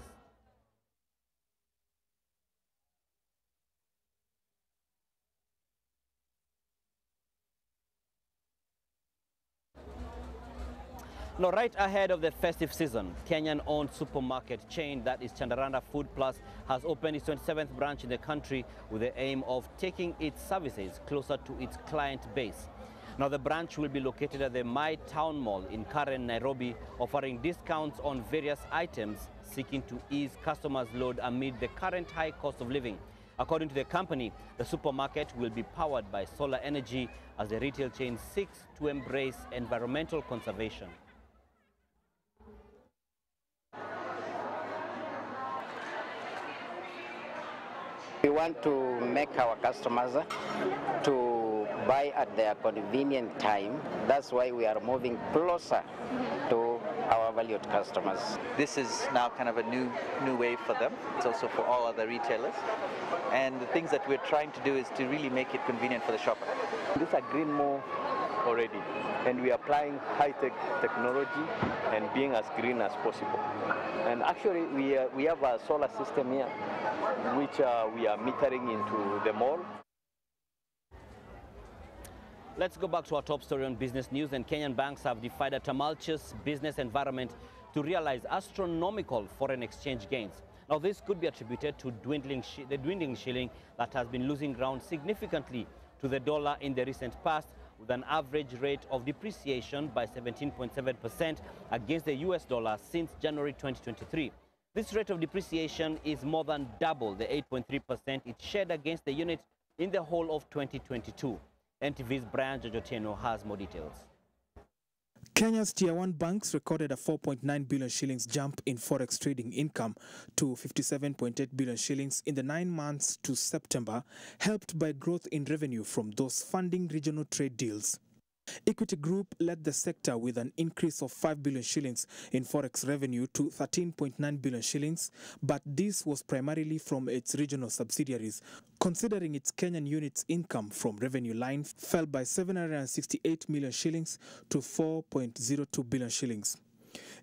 Now, right ahead of the festive season, Kenyan-owned supermarket chain that is Chandarana Food Plus has opened its 27th branch in the country with the aim of taking its services closer to its client base. Now, the branch will be located at the My Town Mall in Karen, Nairobi, offering discounts on various items, seeking to ease customers' load amid the current high cost of living. According to the company, the supermarket will be powered by solar energy as the retail chain seeks to embrace environmental conservation. We want to make our customers to buy at their convenient time. That's why we are moving closer to our valued customers. This is now kind of a new way for them. It's also for all other retailers. And the things that we're trying to do is to really make it convenient for the shopper. These are green more already, and we are applying high-tech technology and being as green as possible. And actually, we have a solar system here, which we are metering into the mall. Let's go back to our top story on business news. And Kenyan banks have defied a tumultuous business environment to realize astronomical foreign exchange gains. Now, this could be attributed to the dwindling shilling that has been losing ground significantly to the dollar in the recent past, with an average rate of depreciation by 17.7% against the US dollar since January 2023. This rate of depreciation is more than double the 8.3% it shared against the unit in the whole of 2022. NTV's Brian George Otieno has more details. Kenya's Tier 1 banks recorded a 4.9 billion shillings jump in forex trading income to 57.8 billion shillings in the 9 months to September, helped by growth in revenue from those funding regional trade deals. Equity Group led the sector with an increase of 5 billion shillings in forex revenue to 13.9 billion shillings, but this was primarily from its regional subsidiaries, considering its Kenyan unit's income from revenue line fell by 768 million shillings to 4.02 billion shillings.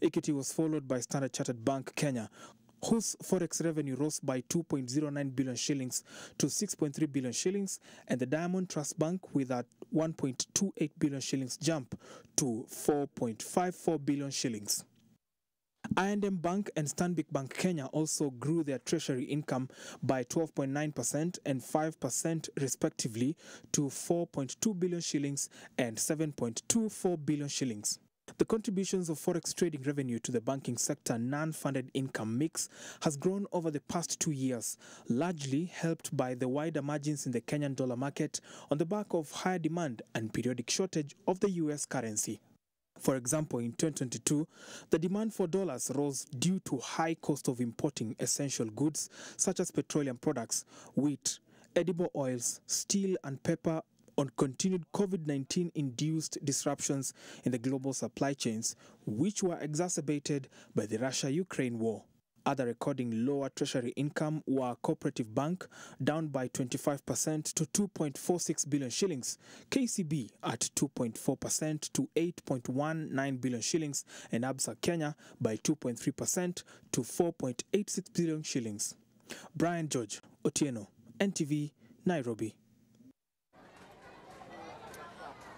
Equity was followed by Standard Chartered Bank Kenya, whose forex revenue rose by 2.09 billion shillings to 6.3 billion shillings, and the Diamond Trust Bank with a 1.28 billion shillings jump to 4.54 billion shillings. I&M Bank and Stanbic Bank Kenya also grew their treasury income by 12.9% and 5% respectively to 4.2 billion shillings and 7.24 billion shillings. The contributions of forex trading revenue to the banking sector non-funded income mix has grown over the past 2 years, largely helped by the wider margins in the Kenyan dollar market on the back of higher demand and periodic shortage of the US currency. For example, in 2022, the demand for dollars rose due to high cost of importing essential goods such as petroleum products, wheat, edible oils, steel and pepper on continued COVID-19 induced disruptions in the global supply chains, which were exacerbated by the Russia-Ukraine war. Other recording lower treasury income were Cooperative Bank, down by 25% to 2.46 billion shillings, KCB at 2.4% to 8.19 billion shillings, and Absa Kenya by 2.3% to 4.86 billion shillings. Brian George, Otieno, NTV, Nairobi.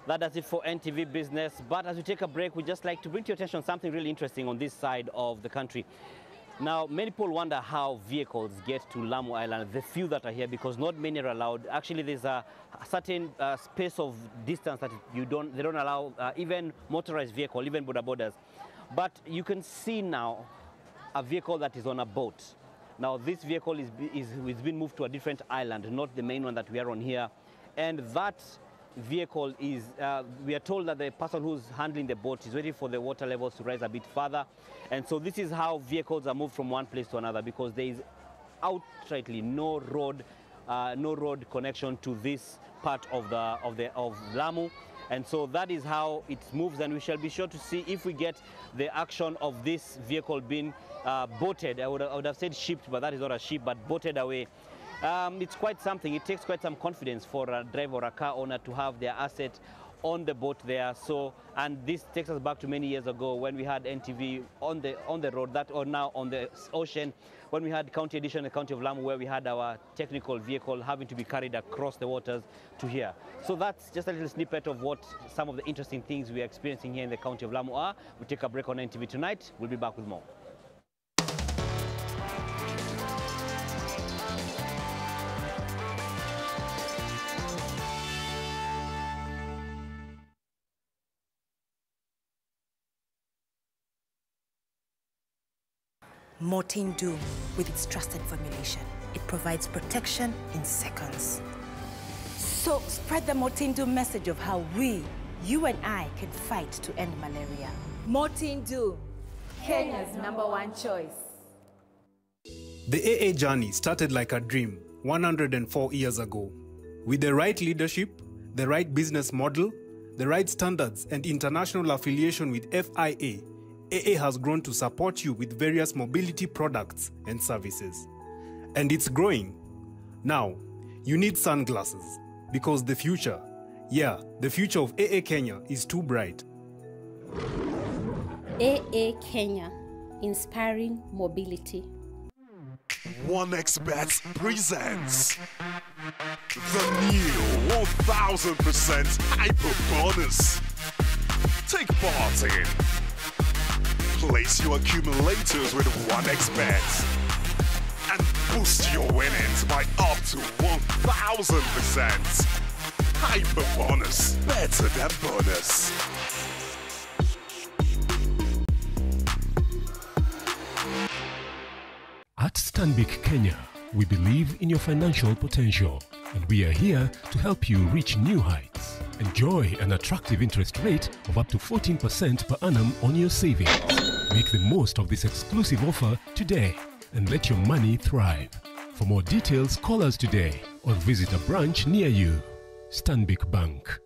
That does it for NTV Business. But as we take a break, we'd just like to bring to your attention something really interesting on this side of the country. Now, many people wonder how vehicles get to Lamu Island, the few that are here, because not many are allowed. Actually, there's a certain space of distance that they don't allow even motorized vehicle, even border borders. But you can see now a vehicle that is on a boat. Now, this vehicle is been moved to a different island, not the main one that we are on here. And that vehicle is, we are told that the person who's handling the boat is waiting for the water levels to rise a bit further. And so this is how vehicles are moved from one place to another, because there is outrightly no road connection to this part of Lamu. And so that is how it moves, and we shall be sure to see if we get the action of this vehicle being boated. I would have said shipped, but that is not a ship, but boated away. It's quite something. It takes quite some confidence for a driver or a car owner to have their asset on the boat there. So, and this takes us back to many years ago when we had NTV on the road, or now on the ocean, when we had County Edition in the County of Lamu, where we had our technical vehicle having to be carried across the waters to here. So that's just a little snippet of what some of the interesting things we are experiencing here in the County of Lamu are. We take a break on NTV tonight. We'll be back with more. Mortain Doom, with its trusted formulation. It provides protection in seconds. So spread the Mortain Doom message of how we, you and I, can fight to end malaria. Mortain Doom, Kenya's #1 choice. The AA journey started like a dream 104 years ago. With the right leadership, the right business model, the right standards and international affiliation with FIA, AA has grown to support you with various mobility products and services. And it's growing. Now, you need sunglasses because the future of AA Kenya is too bright. AA Kenya, inspiring mobility. 1xBet presents the new 1000% hyper bonus. Take part in. Place your accumulators with 1xBet and boost your winnings by up to 1000%. Hyper bonus, better than bonus. At Stanbic Kenya, we believe in your financial potential, and we are here to help you reach new heights. Enjoy an attractive interest rate of up to 14% per annum on your savings. Make the most of this exclusive offer today and let your money thrive. For more details, call us today or visit a branch near you. Stanbic Bank.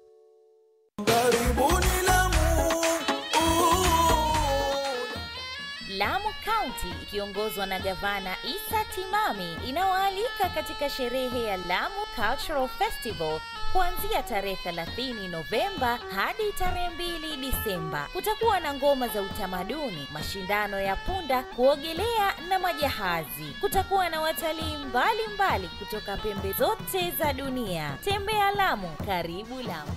Lamu County ikiongozwa na Gavana Issa Timami inawaalika katika sherehe ya Lamu Cultural Festival kuanzia tarehe 30 Novemba hadi tarehe 2 Disemba. Kutakuwa na ngoma za utamaduni, mashindano ya punda, kuogelea na majahazi. Kutakuwa na watalii mbalimbali kutoka pembe zote za dunia. Tembea Lamu, karibu Lamu.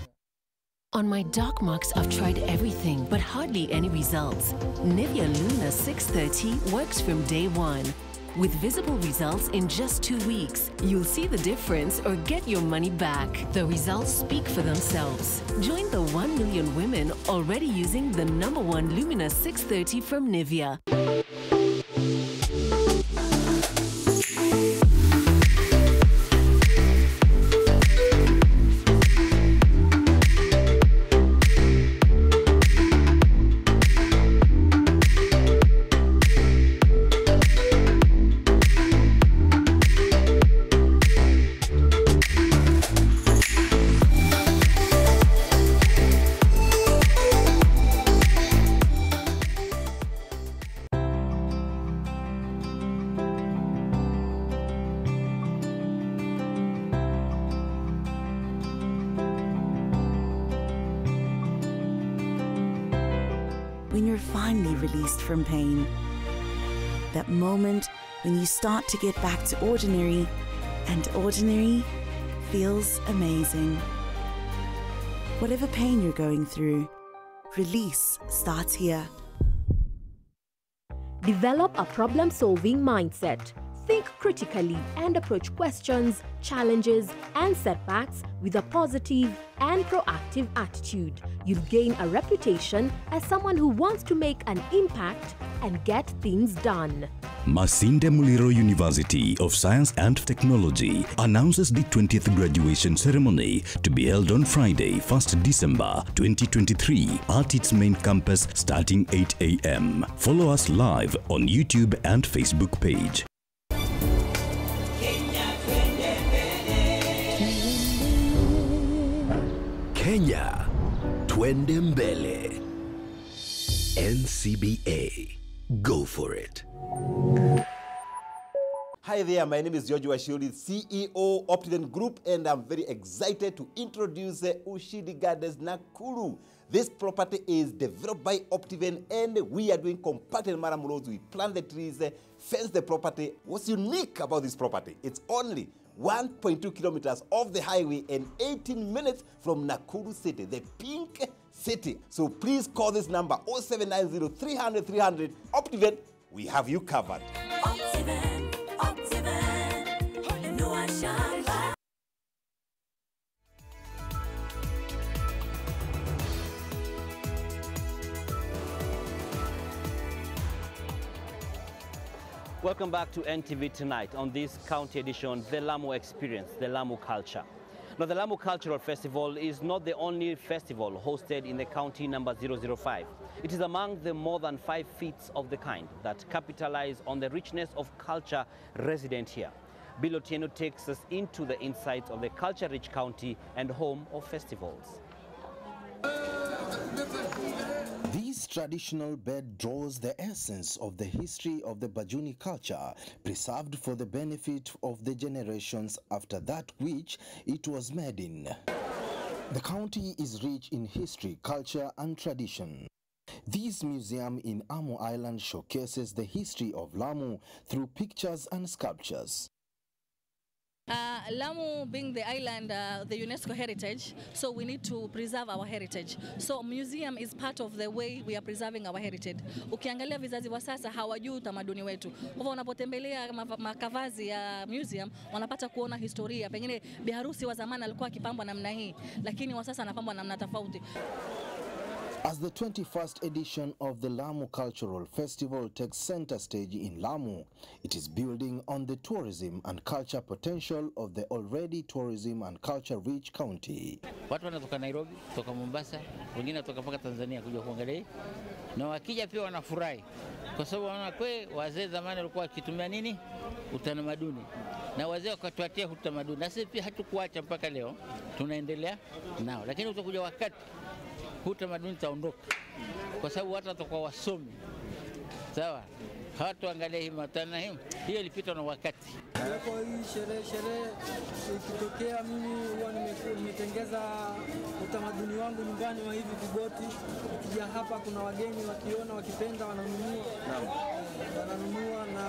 On my dark marks, I've tried everything, but hardly any results. Nivea Luna 630 works from day one. With visible results in just 2 weeks, you'll see the difference or get your money back. The results speak for themselves. Join the 1 million women already using the #1 Lumina 630 from Nivea. When you're finally released from pain. That moment when you start to get back to ordinary, and ordinary feels amazing. Whatever pain you're going through, release starts here. Develop a problem-solving mindset. Think critically and approach questions, challenges, and setbacks with a positive and proactive attitude. You'll gain a reputation as someone who wants to make an impact and get things done. Masinde Muliro University of Science and Technology announces the 20th graduation ceremony to be held on Friday, 1st December 2023 at its main campus starting 8 a.m. Follow us live on YouTube and Facebook page. Kenya, twende mbele. NCBA, go for it. Hi there, my name is George Washuri, CEO Optiven Group, and I'm very excited to introduce Ushidi Gardens Nakuru. This property is developed by Optiven, and we are doing compacted maram roads. We plant the trees, fence the property. What's unique about this property? It's only 1.2 kilometers off the highway and 18 minutes from Nakuru City, the pink city. So please call this number 0790 300 300. Optiven, we have you covered. Optiven, Optiven, no one shall buy. Welcome back to NTV Tonight on this county edition, the Lamu Experience, the Lamu Culture. Now, the Lamu Cultural Festival is not the only festival hosted in the county number 005. It is among the more than 5 feats of the kind that capitalize on the richness of culture resident here. Bill Otieno takes us into the insights of the culture-rich county and home of festivals. This traditional bed draws the essence of the history of the Bajuni culture, preserved for the benefit of the generations after that which it was made in. The county is rich in history, culture, and tradition. This museum in Amu Island showcases the history of Lamu through pictures and sculptures. Lamu being the island, the UNESCO heritage, so we need to preserve our heritage. So museum is part of the way we are preserving our heritage. Ukiangalia vizazi wa sasa hawajui utamaduni wetu. Kwa hivyo unapotembelea makavazi ya museum, wanapata kuona historia. Pengine biharusi wa zamani alikuwa akipambwa namna hii, lakini wa sasa anapambwa namna tofauti. As the 21st edition of the Lamu Cultural Festival takes center stage in Lamu, it is building on the tourism and culture potential of the already tourism and culture-rich county. Watu wanatoka Nairobi, kutoka Mombasa, wengine kutoka mpaka Tanzania kuja kuangalia. Na wakija pia wanafurahi. Kwa sababu wanaona kwe wazee zamani walikuwa wakitumia nini? Utamaduni. Na wazee wakatuatia utamaduni. Na sisi pia hatukuacha mpaka leo. Tunaendelea nao. Lakini utakuja wakati utamaduni utaondoka kwa sababu watu watakuwa wasomi. Sawa? Hawatuangalia hii matana hiyo ilipita na wakati. Kwa hii sherehe ikitokea mimi huwa nimetengeza utamaduni wangu nyumbani wa hivi viboti. Nikija hapa kuna wageni wakiona wakipenda wananunua. Wananunua na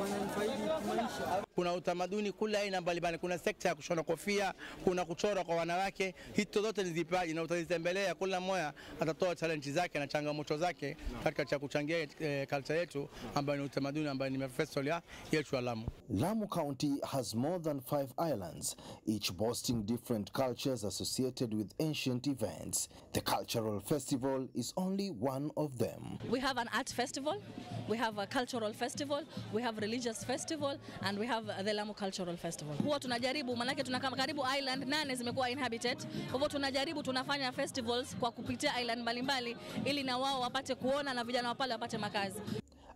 wanafaidi maisha. kuna utamaduni kule aina mbalimbali, kuna sekta ya kushona kofia, kuna kuchora kwa wanawake. Hizo zote ni vipaji na utazitembelea, kila mmoja atatoa challenge zake na changamoto zake katika cha kuchangia culture yetu ambayo ni utamaduni ambayo ni festival yetu ya Lamu. Lamu County has more than 5 islands, each boasting different cultures associated with ancient events. The cultural festival is only one of them. We have an art festival, we have a cultural festival, we have religious festival, and we have the Lamu Cultural Festival. Huwa tunajaribu, manake karibu island 8 zimekuwa inhabited. Kwa hivyo tunajaribu, tunafanya festivals kwa kupitia island mbalimbali ili na wao wapate kuona na vijana wa pale wapate makazi.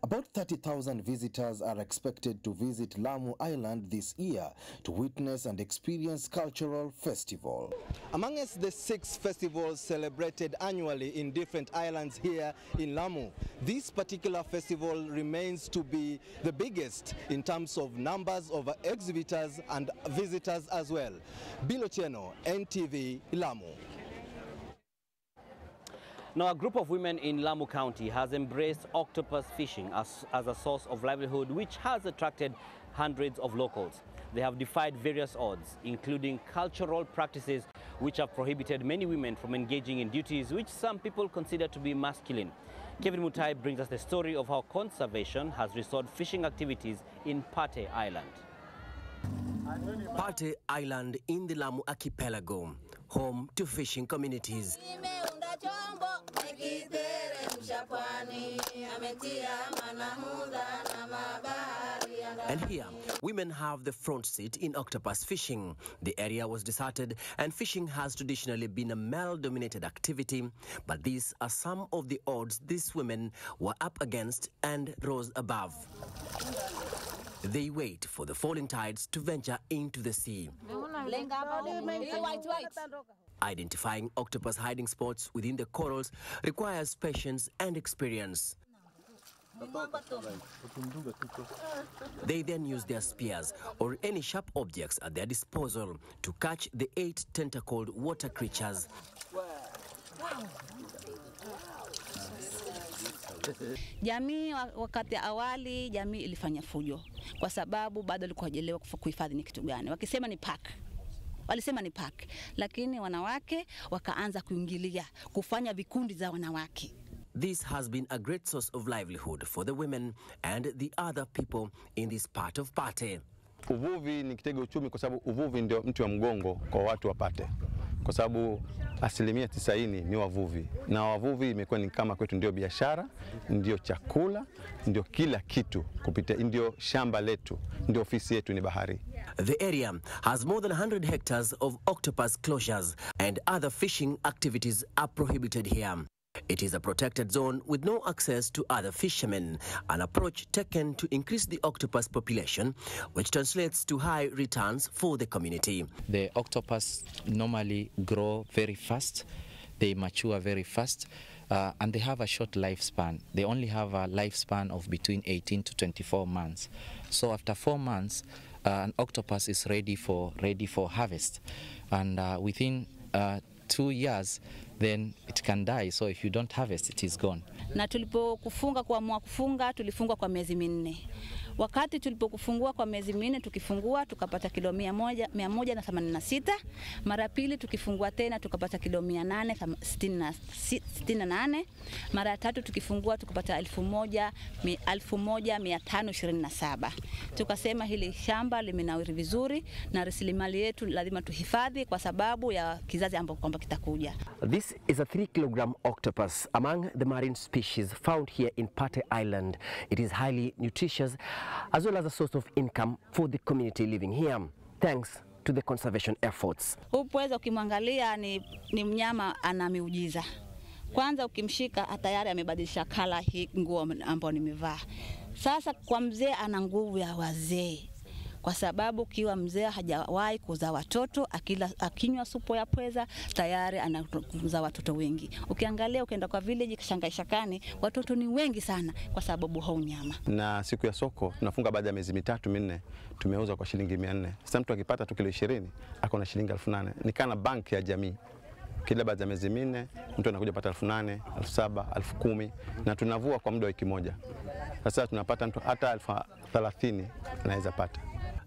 About 30,000 visitors are expected to visit Lamu Island this year to witness and experience cultural festival. Amongst the 6 festivals celebrated annually in different islands here in Lamu, this particular festival remains to be the biggest in terms of numbers of exhibitors and visitors as well. Bilocheno, NTV, Lamu. Now, a group of women in Lamu County has embraced octopus fishing as a source of livelihood, which has attracted hundreds of locals. They have defied various odds, including cultural practices which have prohibited many women from engaging in duties which some people consider to be masculine. Kevin Mutai brings us the story of how conservation has restored fishing activities in Pate Island. Pate Island in the Lamu archipelago, home to fishing communities. And here, women have the front seat in octopus fishing. The area was deserted and fishing has traditionally been a male-dominated activity, but these are some of the odds these women were up against and rose above. They wait for the falling tides to venture into the sea. Identifying octopus hiding spots within the corals requires patience and experience. They then use their spears or any sharp objects at their disposal to catch the 8 tentacled water creatures. Jamii wakati awali jamii ilifanya fujo kwa sababu bado walikuwa hawajaelewa kuhifadhi ni kitu gani. Wakisema ni park. Walisema ni park, lakini wanawake wakaanza kuingilia kufanya vikundi za wanawake. This has been a great source of livelihood for the women and the other people in this part of Pate. Uvuvi ni kitega uchumi kwa sababu uvuvi ndio mti wa mgongo kwa watu wa Pate. Kwa sababu 90% ni wavuvi. Na wavuvi imekuwa ni kama kwetu ndio biashara, ndio chakula, ndio kila kitu kupitia ndio shamba letu, ndio ofisi yetu ni bahari. The area has more than 100 hectares of octopus closures and other fishing activities are prohibited here. It is a protected zone with no access to other fishermen, an approach taken to increase the octopus population, which translates to high returns for the community. The octopus normally grow very fast, they mature very fast, and they have a short lifespan. They only have a lifespan of between 18 to 24 months. So after 4 months, an octopus is ready for harvest, and within 2 years, then it can die. So if you don't harvest, it is gone. Na tulipokufunga kuamua kufunga, tulifungwa kwa miezi 4. Wakati tulipokufungua kwa miezi 4, tukifungua tukapata kilo 186. Mara pili tukifungua tena tukapata kilo 868. Mara tatu tukifungua tukapata 1527. Tukasema hili shamba limenawiri vizuri na rasilimali yetu lazima tuhifadhi kwa sababu ya kizazi ambacho kwamba kitakuja. This is a 3-kilogram octopus among the marine species found here in Pate Island. It is highly nutritious as well as a source of income for the community living here, thanks to the conservation efforts. Upweza ukimwangalia ni mnyama ana miujiza. Kwanza ukimshika tayari amebadilisha kala hii nguo ambayo nimevaa. Sasa kwa mzee ana nguvu ya wazee. Kwa sababu kiwa mzee hajawahi kuzaa watoto, akinywa supu ya pweza tayari anakuzaa watoto wengi. Ukiangalia ukienda kwa village Kishangai Shakani, watoto ni wengi sana kwa sababu hau nyama. Na siku ya soko tunafunga baada ya miezi 3-4, tumeuza kwa shilingi 400. Sasa mtu akipata tu kilo 20 ako na shilingi 8,000. Ni kana bank ya jamii. Kila baada ya miezi 4 mtu anakuja pata 8,000, 7,000, 10,000 na tunavua kwa muda wa wiki moja. Sasa tunapata mtu hata 30,000 anaweza pata.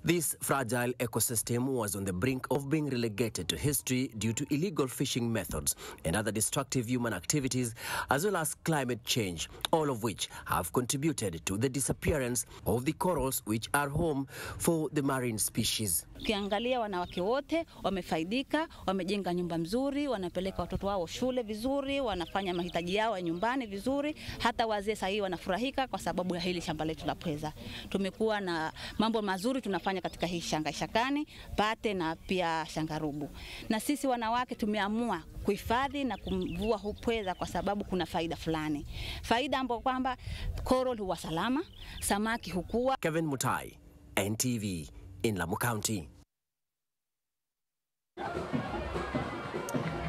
This fragile ecosystem was on the brink of being relegated to history due to illegal fishing methods and other destructive human activities, as well as climate change, all of which have contributed to the disappearance of the corals which are home for the marine species. Ukiangalia wanawake wote wamefaidika, wamejenga nyumba mzuri, wanapeleka watoto wao shule vizuri, wanafanya mahitaji yao ya nyumbani vizuri, hata wazee sasa hivi wanafurahika kwa sababu ya hili shamba letu la pweza. Tumekuwa na mambo mazuri tunafanya katika hii shangashakani, pate na pia shangarubu. Na sisi wanawake tumeamua kuhifadhi na kumvua pweza kwa sababu kuna faida fulani. Faida ambapo kwamba coral huwa salama, samaki hukua. Kevin Mutai, NTV in Lamu County.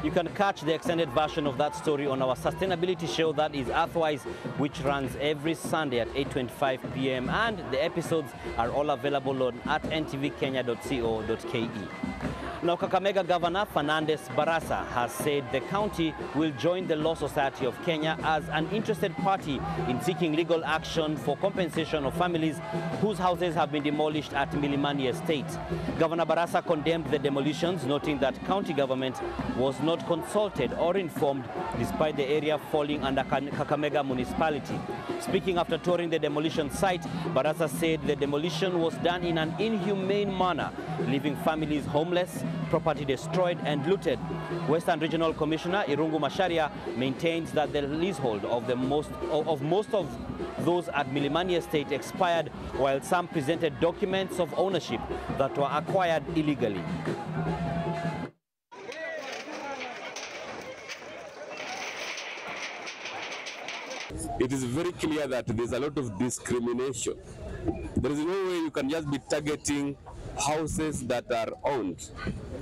You can catch the extended version of that story on our sustainability show, that is Earthwise, which runs every Sunday at 8:25 p.m. and the episodes are all available at ntvkenya.co.ke. Now, Kakamega Governor Fernandez Barasa has said the county will join the Law Society of Kenya as an interested party in seeking legal action for compensation of families whose houses have been demolished at Milimani Estate. Governor Barasa condemned the demolitions, noting that county government was not consulted or informed despite the area falling under Kakamega municipality. Speaking after touring the demolition site, Barasa said the demolition was done in an inhumane manner, leaving families homeless, property destroyed and looted. Western Regional Commissioner Irungu Masharia maintains that the leasehold of most of those at Milimani Estate expired, while some presented documents of ownership that were acquired illegally. It is very clear that there's a lot of discrimination. There is no way you can just be targeting houses that are owned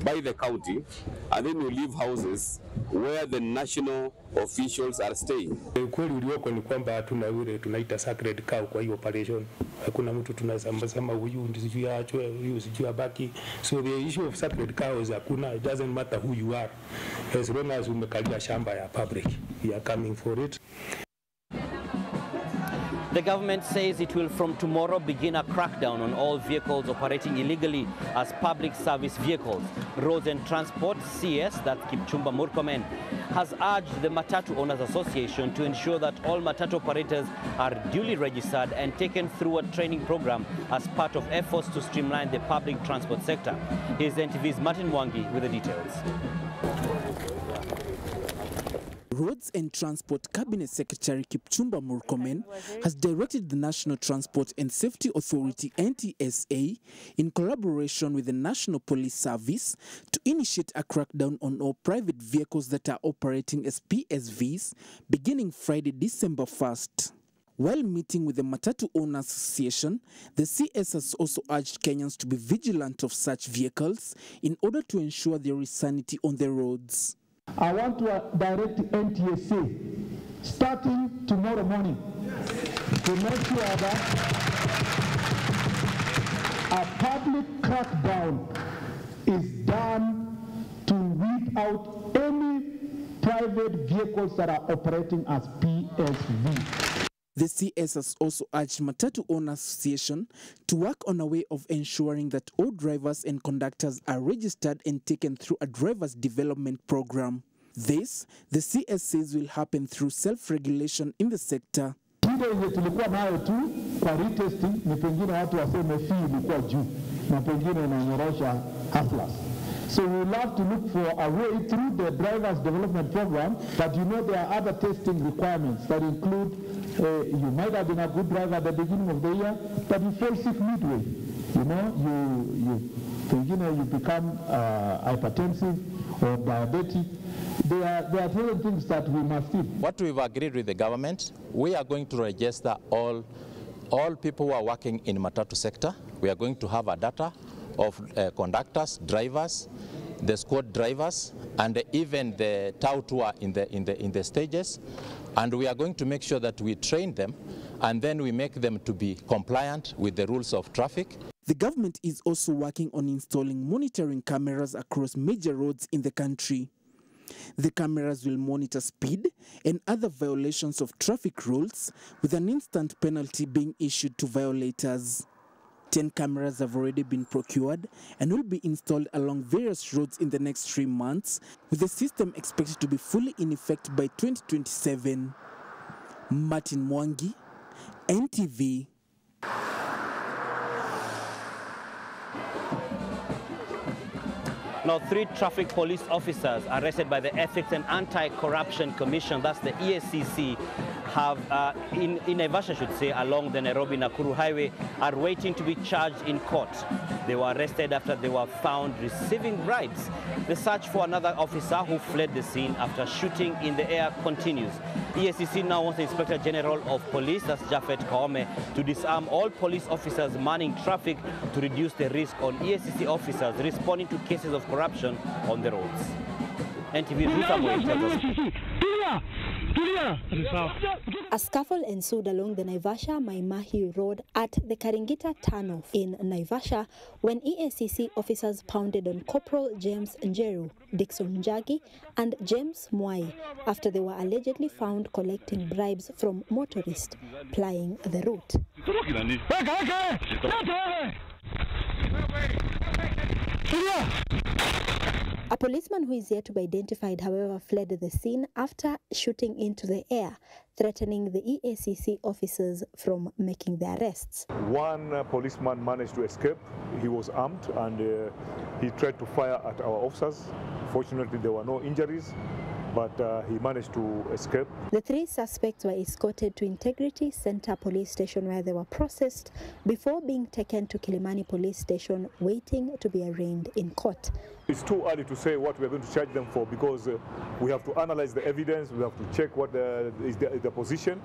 by the county, and then you leave houses where the national officials are staying. Ukweli ulioko ni kwamba hatuna yule tunaita sacred cow kwa hiyo operation. Hakuna mtu tunasema huyu sijui aachwe, huyu sijui abaki. So the issue of sacred cows hakuna. It doesn't matter who you are, as long as umekalia shamba ya public, you are coming for it. The government says it will from tomorrow begin a crackdown on all vehicles operating illegally as public service vehicles. Roads and Transport, CS, that's Kipchumba Murkomen, has urged the Matatu Owners Association to ensure that all Matatu operators are duly registered and taken through a training program as part of efforts to streamline the public transport sector. Here's NTV's Martin Mwangi with the details. Roads and Transport Cabinet Secretary Kipchumba Murkomen has directed the National Transport and Safety Authority NTSA in collaboration with the National Police Service to initiate a crackdown on all private vehicles that are operating as PSVs beginning Friday, December 1st. While meeting with the Matatu Owners Association, the CS has also urged Kenyans to be vigilant of such vehicles in order to ensure there is sanity on the roads. I want to direct NTSA, starting tomorrow morning, to make sure that a public crackdown is done to weed out any private vehicles that are operating as PSV. The CS has also urged Matatu Owners Association to work on a way of ensuring that all drivers and conductors are registered and taken through a driver's development program. This, the CS says, will happen through self-regulation in the sector. Shida yenye tulikuwa nayo tu kwa retesting ni pengine watu waseme fee ilikuwa juu na pengine inanyorosha haflas. So we will have to look for a way through the driver's development program, but you know there are other testing requirements that include you might have been a good driver at the beginning of the year, but you fall sick midway. You know, you become hypertensive or diabetic. There are certain things that we must do. What we've agreed with the government, we are going to register all people who are working in Matatu sector. We are going to have a data of conductors, drivers, the squad drivers, and even the tout who are in the stages. And we are going to make sure that we train them, and then we make them to be compliant with the rules of traffic. The government is also working on installing monitoring cameras across major roads in the country. The cameras will monitor speed and other violations of traffic rules, with an instant penalty being issued to violators. 10 cameras have already been procured and will be installed along various roads in the next 3 months, with the system expected to be fully in effect by 2027. Martin Mwangi, NTV. Now, 3 traffic police officers arrested by the Ethics and Anti-Corruption Commission, that's the EACC, have, in Naivasha, I should say, along the Nairobi-Nakuru highway, are waiting to be charged in court. They were arrested after they were found receiving bribes. The search for another officer who fled the scene after shooting in the air continues. EACC now wants the Inspector General of Police, that's Japhet Koome, to disarm all police officers manning traffic to reduce the risk on EACC officers responding to cases of corruption on the roads. NTV A scuffle ensued along the Naivasha-Maimahi Road at the Karingita turnoff in Naivasha when EACC officers pounded on Corporal James Njeru, Dixon Njagi and James Mwai after they were allegedly found collecting bribes from motorists plying the route. A policeman who is yet to be identified, however, fled the scene after shooting into the air, threatening the EACC officers from making the arrests. One policeman managed to escape. He was armed and he tried to fire at our officers. Fortunately, there were no injuries, but he managed to escape. The 3 suspects were escorted to Integrity Center Police Station where they were processed before being taken to Kilimani Police Station waiting to be arraigned in court. It's too early to say what we're going to charge them for because we have to analyze the evidence, we have to check what is the position,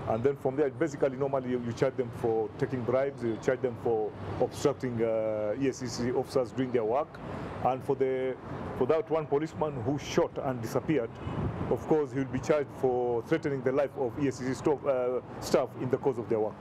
and then from there, basically, normally you charge them for taking bribes, you charge them for obstructing EACC officers doing their work, and for that one policeman who shot and disappeared, of course, he will be charged for threatening the life of EACC staff in the course of their work.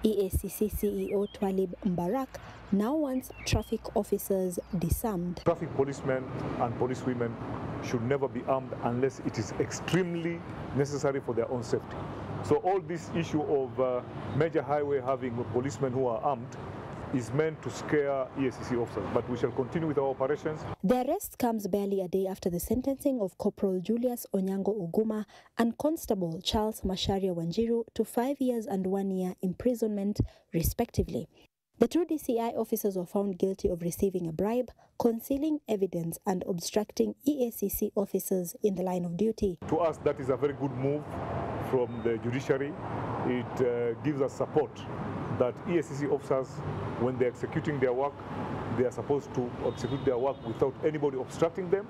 EACC CEO Twalib Mbarak now wants traffic officers disarmed. Traffic policemen and policewomen should never be armed unless it is extremely necessary for their own safety. So all this issue of major highway having policemen who are armed is meant to scare EACC officers, but we shall continue with our operations. The arrest comes barely a day after the sentencing of Corporal Julius Onyango Uguma and Constable Charles Masharia Wanjiru to 5 years and 1 year imprisonment, respectively. The 2 DCI officers were found guilty of receiving a bribe, concealing evidence and obstructing EACC officers in the line of duty. To us, that is a very good move from the judiciary. It gives us support that EACC officers, when they're executing their work, they are supposed to execute their work without anybody obstructing them,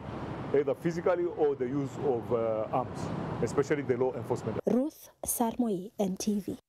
either physically or the use of arms, especially the law enforcement. Ruth Sarmoi, NTV.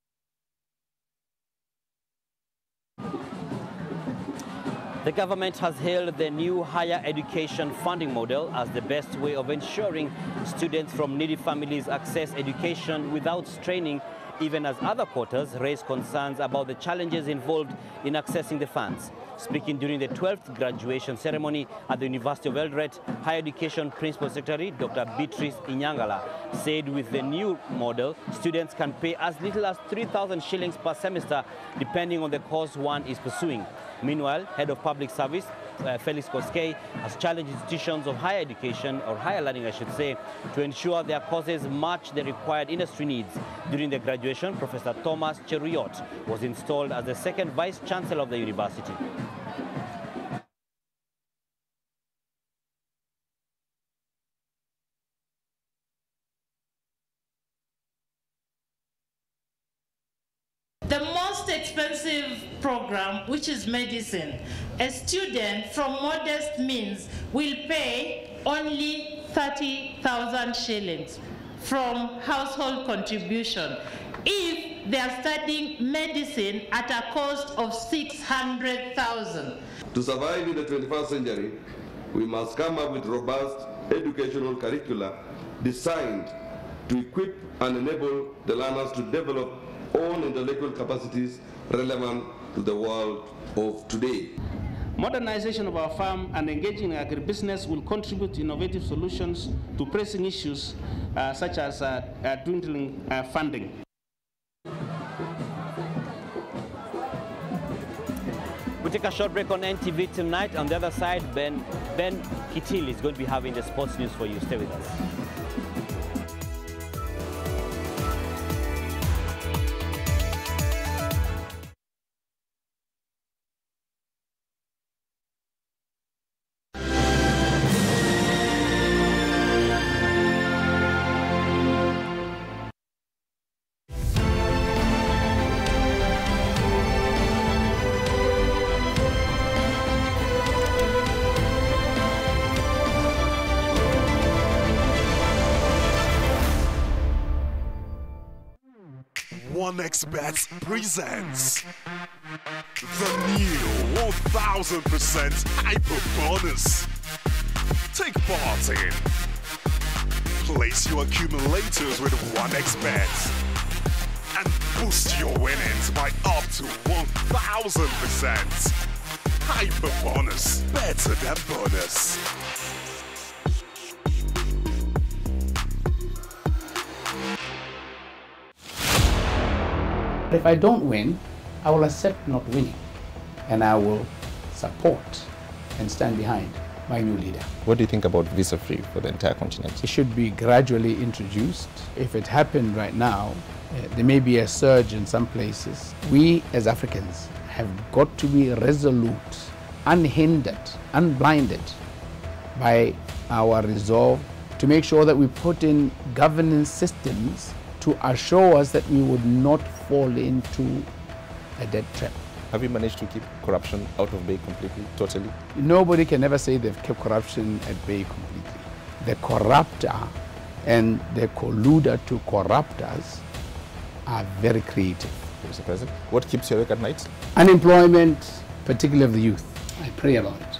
The government has hailed the new higher education funding model as the best way of ensuring students from needy families access education without straining, even as other quarters raise concerns about the challenges involved in accessing the funds. Speaking during the 12th graduation ceremony at the University of Eldoret, Higher Education Principal Secretary Dr. Beatrice Inyangala said with the new model, students can pay as little as 3,000 shillings per semester, depending on the course one is pursuing. Meanwhile, Head of Public Service, Felix Koskei, has challenged institutions of higher education, or higher learning, I should say, to ensure their courses match the required industry needs. During the graduation, Professor Thomas Cheruyot was installed as the second Vice-Chancellor of the university. The most expensive program, which is medicine, a student from modest means will pay only 30,000 shillings from household contribution if they are studying medicine at a cost of 600,000. To survive in the 21st century, we must come up with robust educational curricula designed to equip and enable the learners to develop own intellectual capacities relevant to the world of today. Modernization of our farm and engaging in agribusiness will contribute to innovative solutions to pressing issues such as dwindling funding. We'll take a short break on NTV tonight. On the other side, Ben Kitili is going to be having the sports news for you. Stay with us. OneXBet presents the new 1000% hyper bonus. Take part in. Place your accumulators with OneXBet and boost your winnings by up to 1000%. Hyper bonus, better than bonus. If I don't win, I will accept not winning, and I will support and stand behind my new leader. What do you think about visa-free for the entire continent? It should be gradually introduced. If it happened right now, there may be a surge in some places. We as Africans have got to be resolute, unhindered, unblinded by our resolve to make sure that we put in governance systems to assure us that we would not fall into a debt trap. Have you managed to keep corruption out of bay completely, totally? Nobody can ever say they've kept corruption at bay completely. The corrupter and the colluder to corrupt us are very creative. Mr. President, what keeps you awake at night? Unemployment, particularly of the youth. I pray about it.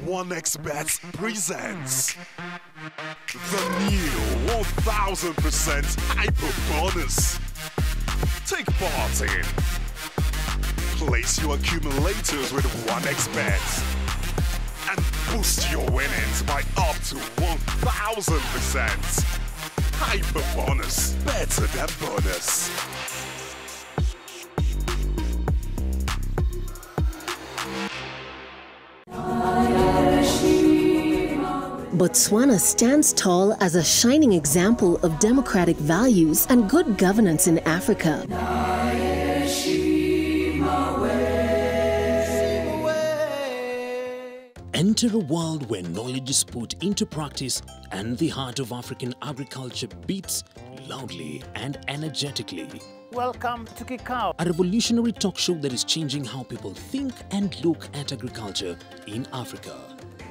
OneXBet presents the new 1000% hyper bonus. Take part in. Place your accumulators with OneXBet and boost your winnings by up to 1000%. Hyper bonus, better than bonus. Botswana stands tall as a shining example of democratic values and good governance in Africa. Enter a world where knowledge is put into practice and the heart of African agriculture beats loudly and energetically. Welcome to Kikao, a revolutionary talk show that is changing how people think and look at agriculture in Africa.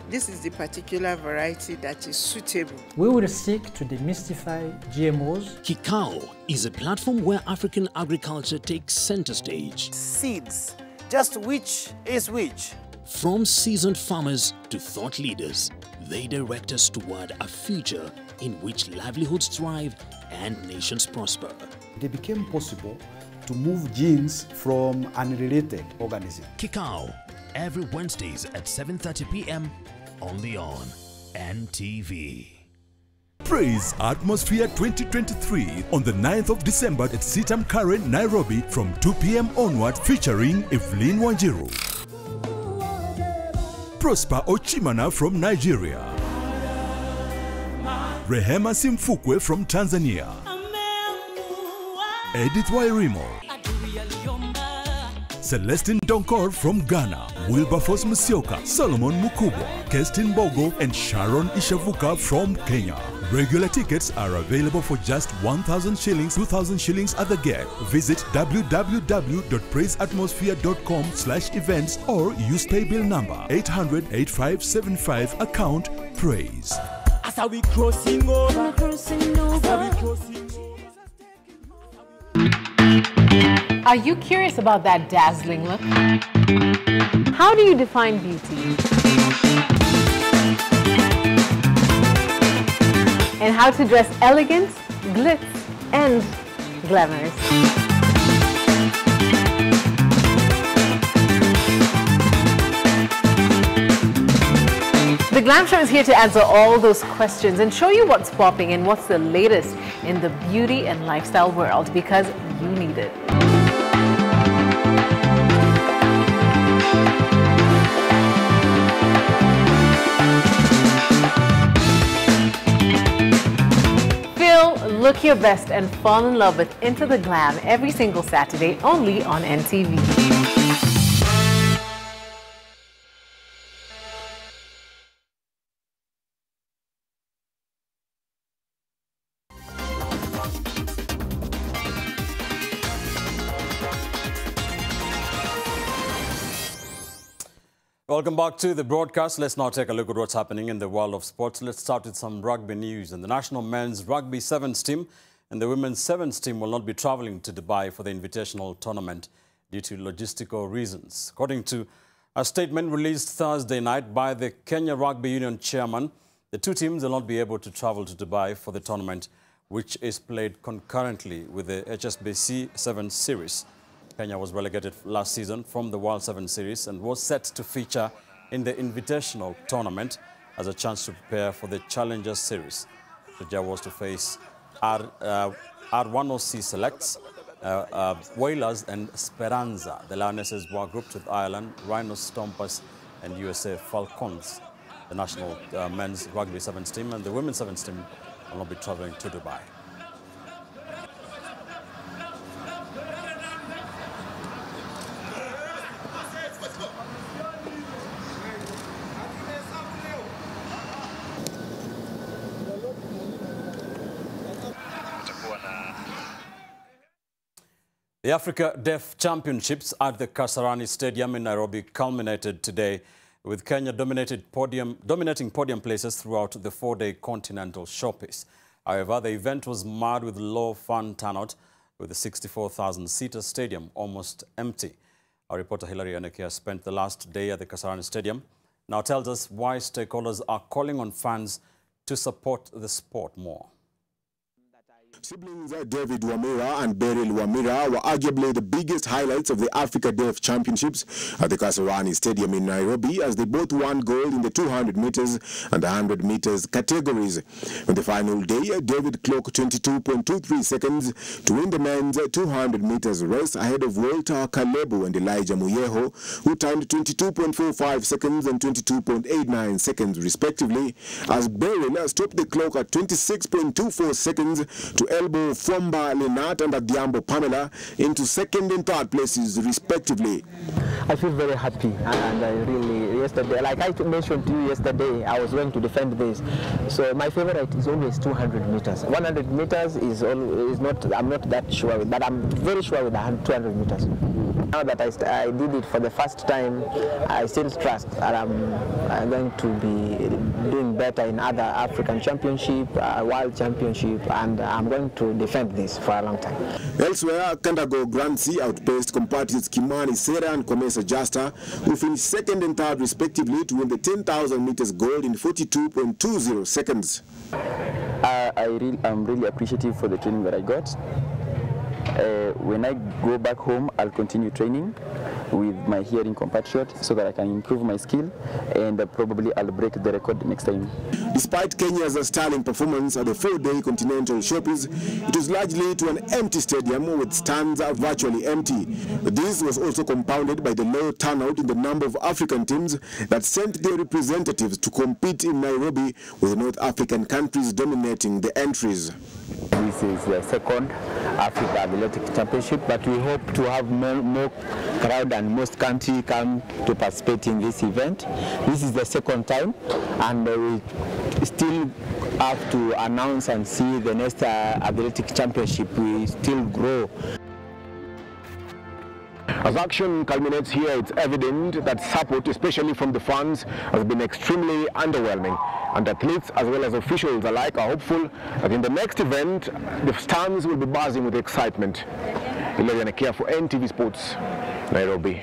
This is the particular variety that is suitable. We will seek to demystify GMOs. Kikao is a platform where African agriculture takes center stage. Seeds, just which is which. From seasoned farmers to thought leaders, they direct us toward a future in which livelihoods thrive and nations prosper. It became possible to move genes from unrelated organisms. Kikao, every Wednesdays at 7:30 p.m. only on NTV. Praise Atmosphere 2023 on the 9th of December at Sitam Karen, Nairobi from 2 p.m. onward, featuring Evelyn Wanjiru, Prosper Ochimana from Nigeria, Rehema Simfukwe from Tanzania, Edith Wairimo, Celestine Donkor from Ghana, Wilberforce Musyoka, Solomon Mukubwa, Kestin Bogo, and Sharon Ishavuka from Kenya. Regular tickets are available for just 1,000 shillings, 2,000 shillings at the gate. Visit www.praiseatmosphere.com/events or use paybill number 800-8575, account Praise. As are we crossing over? As are we crossing over? Are you curious about that dazzling look? How do you define beauty? And how to dress elegant, glitz, and glamorous. The Glam Show is here to answer all those questions and show you what's popping and what's the latest in the beauty and lifestyle world, because you need it. Look your best and fall in love with Into the Glam every single Saturday only on NTV. Welcome back to the broadcast. Let's now take a look at what's happening in the world of sports. Let's start with some rugby news. And the national men's rugby sevens team and the women's sevens team will not be traveling to Dubai for the invitational tournament due to logistical reasons. According to a statement released Thursday night by the Kenya Rugby Union chairman, the two teams will not be able to travel to Dubai for the tournament, which is played concurrently with the HSBC Sevens Series. Kenya was relegated last season from the World Sevens Series and was set to feature in the Invitational Tournament as a chance to prepare for the Challengers Series. Shujaa was to face R1OC Selects, Whalers and Speranza. The Lionesses were grouped with Ireland, Rhinos Stompers and USA Falcons. The national men's rugby sevens team and the women's sevens team will not be traveling to Dubai. The Africa Deaf Championships at the Kasarani Stadium in Nairobi culminated today with Kenya dominating podium places throughout the four-day continental showpiece. However, the event was marred with low fan turnout, with the 64,000-seater stadium almost empty. Our reporter Hilary Anekia spent the last day at the Kasarani Stadium. Now tells us why stakeholders are calling on fans to support the sport more. Siblings David Wamira and Beryl Wamira were arguably the biggest highlights of the Africa Deaf Championships at the Kasarani Stadium in Nairobi, as they both won gold in the 200 meters and the 100 meters categories. On the final day, David clocked 22.23 seconds to win the men's 200 meters race ahead of Walter Kalebu and Elijah Muyeho, who timed 22.45 seconds and 22.89 seconds respectively, as Beryl stopped the clock at 26.24 seconds to elbow Fomba Lenat and Adiambo Pamela into second and third places respectively. I feel very happy, and I really, yesterday, like I mentioned to you yesterday, I was going to defend this. So my favorite is always 200 meters. 100 meters is not, I'm not that sure with, but I'm very sure with 200 meters. Now that I did it for the first time, I still trust that I'm going to be doing better in other African championship, world championship, and I'm going to defend this for a long time. Elsewhere, Kandago Grancy outpaced compatriots Kimani Sera and Komesa Jasta, who finished second and third respectively to win the 10,000 meters gold in 42.20 seconds. I'm really appreciative for the training that I got. When I go back home, I'll continue training with my hearing compatriot so that I can improve my skill, and probably I'll break the record next time. Despite Kenya's sterling performance at the four-day continental showpiece, it was largely to an empty stadium with stands virtually empty. This was also compounded by the low turnout in the number of African teams that sent their representatives to compete in Nairobi, with North African countries dominating the entries. This is the second Africa Athletic Championship, but we hope to have more crowd and most countries come to participate in this event. This is the second time, and we still have to announce and see the next Athletic Championship. We still grow. As action culminates here, it's evident that support, especially from the fans, has been extremely underwhelming. And athletes as well as officials alike are hopeful that in the next event, the stands will be buzzing with excitement. Ilarian Kia for NTV Sports, Nairobi.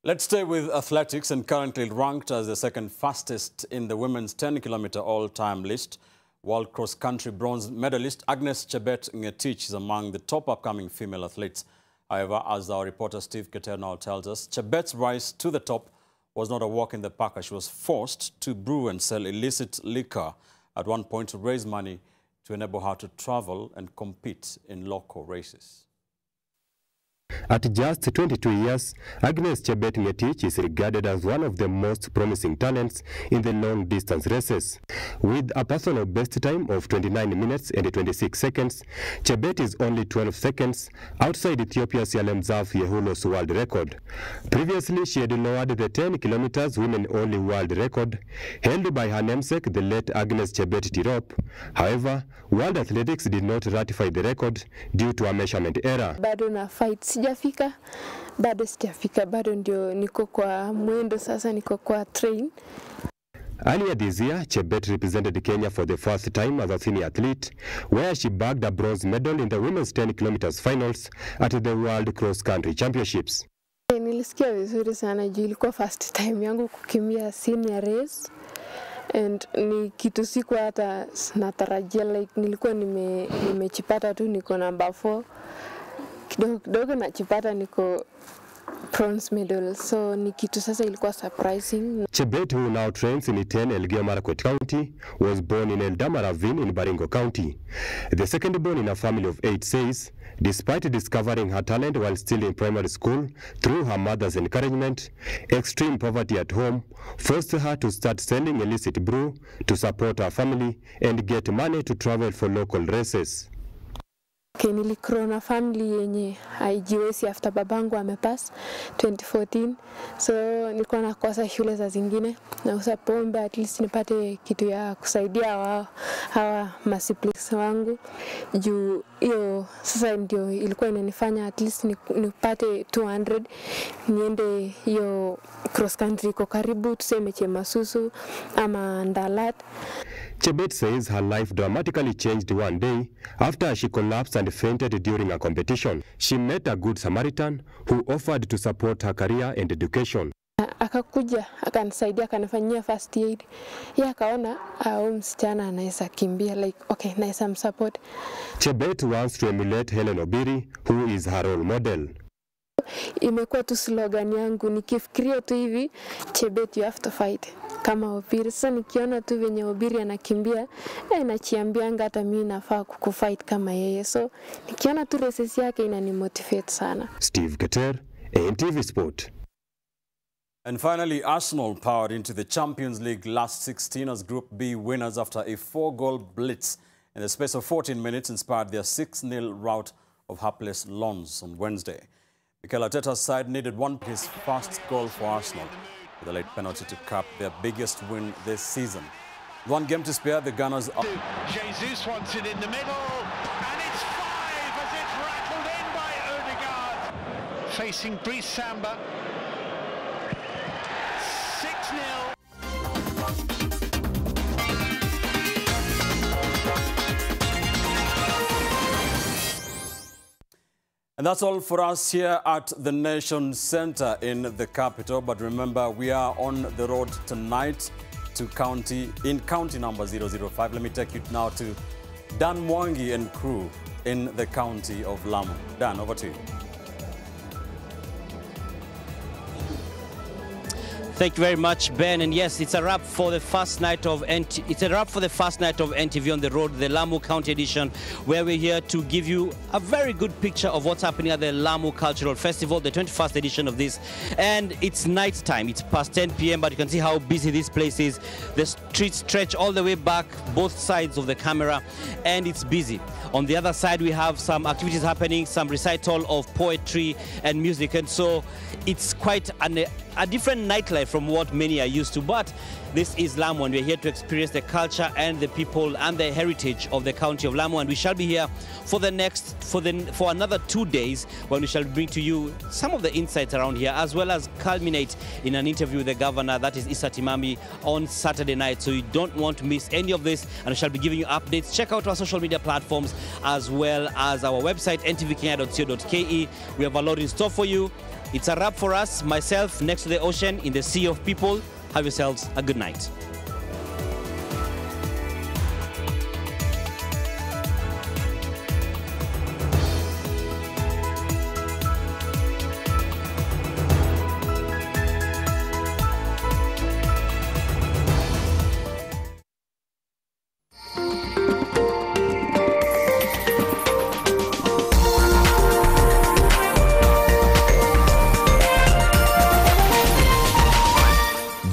Let's stay with athletics, and currently ranked as the second fastest in the women's 10-kilometer all-time list. World cross-country bronze medalist Agnes Chebet Ngetich is among the top upcoming female athletes. However, as our reporter Steve Keter now tells us, Chebet's rise to the top was not a walk in the park, as she was forced to brew and sell illicit liquor at one point to raise money to enable her to travel and compete in local races. At just 22 years, Agnes Chebet Ngetich is regarded as one of the most promising talents in the long-distance races. With a personal best time of 29 minutes and 26 seconds, Chebet is only 12 seconds outside Ethiopia's Yalemzaf Yehulos world record. Previously, she had lowered the 10 kilometers women-only world record, held by her namesake, the late Agnes Chebet Tirop. However, World Athletics did not ratify the record due to a measurement error. Bado na fight sijafika, bado ndio niko kwa mwendo sasa, niko kwa train. Earlier this year, Chebet represented Kenya for the first time as a senior athlete, where she bagged a bronze medal in the women's 10 kilometers finals at the World Cross Country Championships. Nilisikia vizuri sana juu ilikuwa first time yangu kukimbia senior race. And ni kitu sikuwa hata natarajia, like nilikuwa nimechipata tu niko number 4. Kidogo nachipata niko bronze medal, so ni kitu sasa ilikuwa surprising. Chebet, who now trains in Iten, Elgeyo Marakwet County, was born in Eldama Ravine in Baringo County. The second born in a family of 8 says, despite discovering her talent while still in primary school through her mother's encouragement, extreme poverty at home forced her to start selling illicit brew to support her family and get money to travel for local races. Nilikrona family yenye haijiwezi after babangu amepass 2014, so nilikuwa nakosa shule za zingine na usa pombe at least nipate kitu ya kusaidia hawa masiblings wangu. Juu hiyo sasa ndio ilikuwa inanifanya at least nipate 200 niende hiyo cross country iko karibu, tuseme Chemasusu ama Ndalat. Chebet says her life dramatically changed one day after she collapsed and fainted during a competition. She met a good Samaritan who offered to support her career and education. Akakuja, akanisaidia, akanifanyia first aid. Yeye akaona msichana anaweza kimbia, like okay, naweza msupport. Chebet wants to emulate Helen Obiri, who is her role model. Imekuwa tu slogan yangu, nikifikiria tu hivi, Chebet you have to fight kama Obiri. Sasa nikiona tu venye Obiri anakimbia, nachiambianga hata mimi nafaa kufight kama yeye. So nikiona tu races yake inanimotivate sana. Steve Keter, NTV Sport. And finally, Arsenal powered into the Champions League last 16 as Group B winners after a 4-goal blitz in the space of 14 minutes inspired their 6-0 rout of hapless Lons on Wednesday. Mikel Arteta's side needed his first goal for Arsenal with a late penalty to cap their biggest win this season. One game to spare, the Gunners are... Jesus wants it in the middle, and it's 5 as it's rattled in by Odegaard. Facing Brice Samba. 6-0. And that's all for us here at the Nation Center in the capital. But remember, we are on the road tonight to county number 005. Let me take you now to Dan Mwangi and crew in the county of Lamu. Dan, over to you. Thank you very much, Ben. And yes, it's a wrap for the first night of NTV on the road, the Lamu County edition, where we're here to give you a very good picture of what's happening at the Lamu Cultural Festival, the 21st edition of this. And it's night time. It's past 10 p.m., but you can see how busy this place is. The streets stretch all the way back, both sides of the camera, and it's busy. On the other side, we have some activities happening, some recital of poetry and music, and so it's quite an a different nightlife from what many are used to, but this is Lamu, and we're here to experience the culture and the people and the heritage of the county of Lamu, and we shall be here for another 2 days when we shall bring to you some of the insights around here, as well as culminate in an interview with the governor, that is Issa Timami, on Saturday night. So you don't want to miss any of this, and we shall be giving you updates. Check out our social media platforms as well as our website, ntvkenya.co.ke. We have a lot in store for you. It's a wrap for us. Myself next to the ocean in the sea of people. Have yourselves a good night.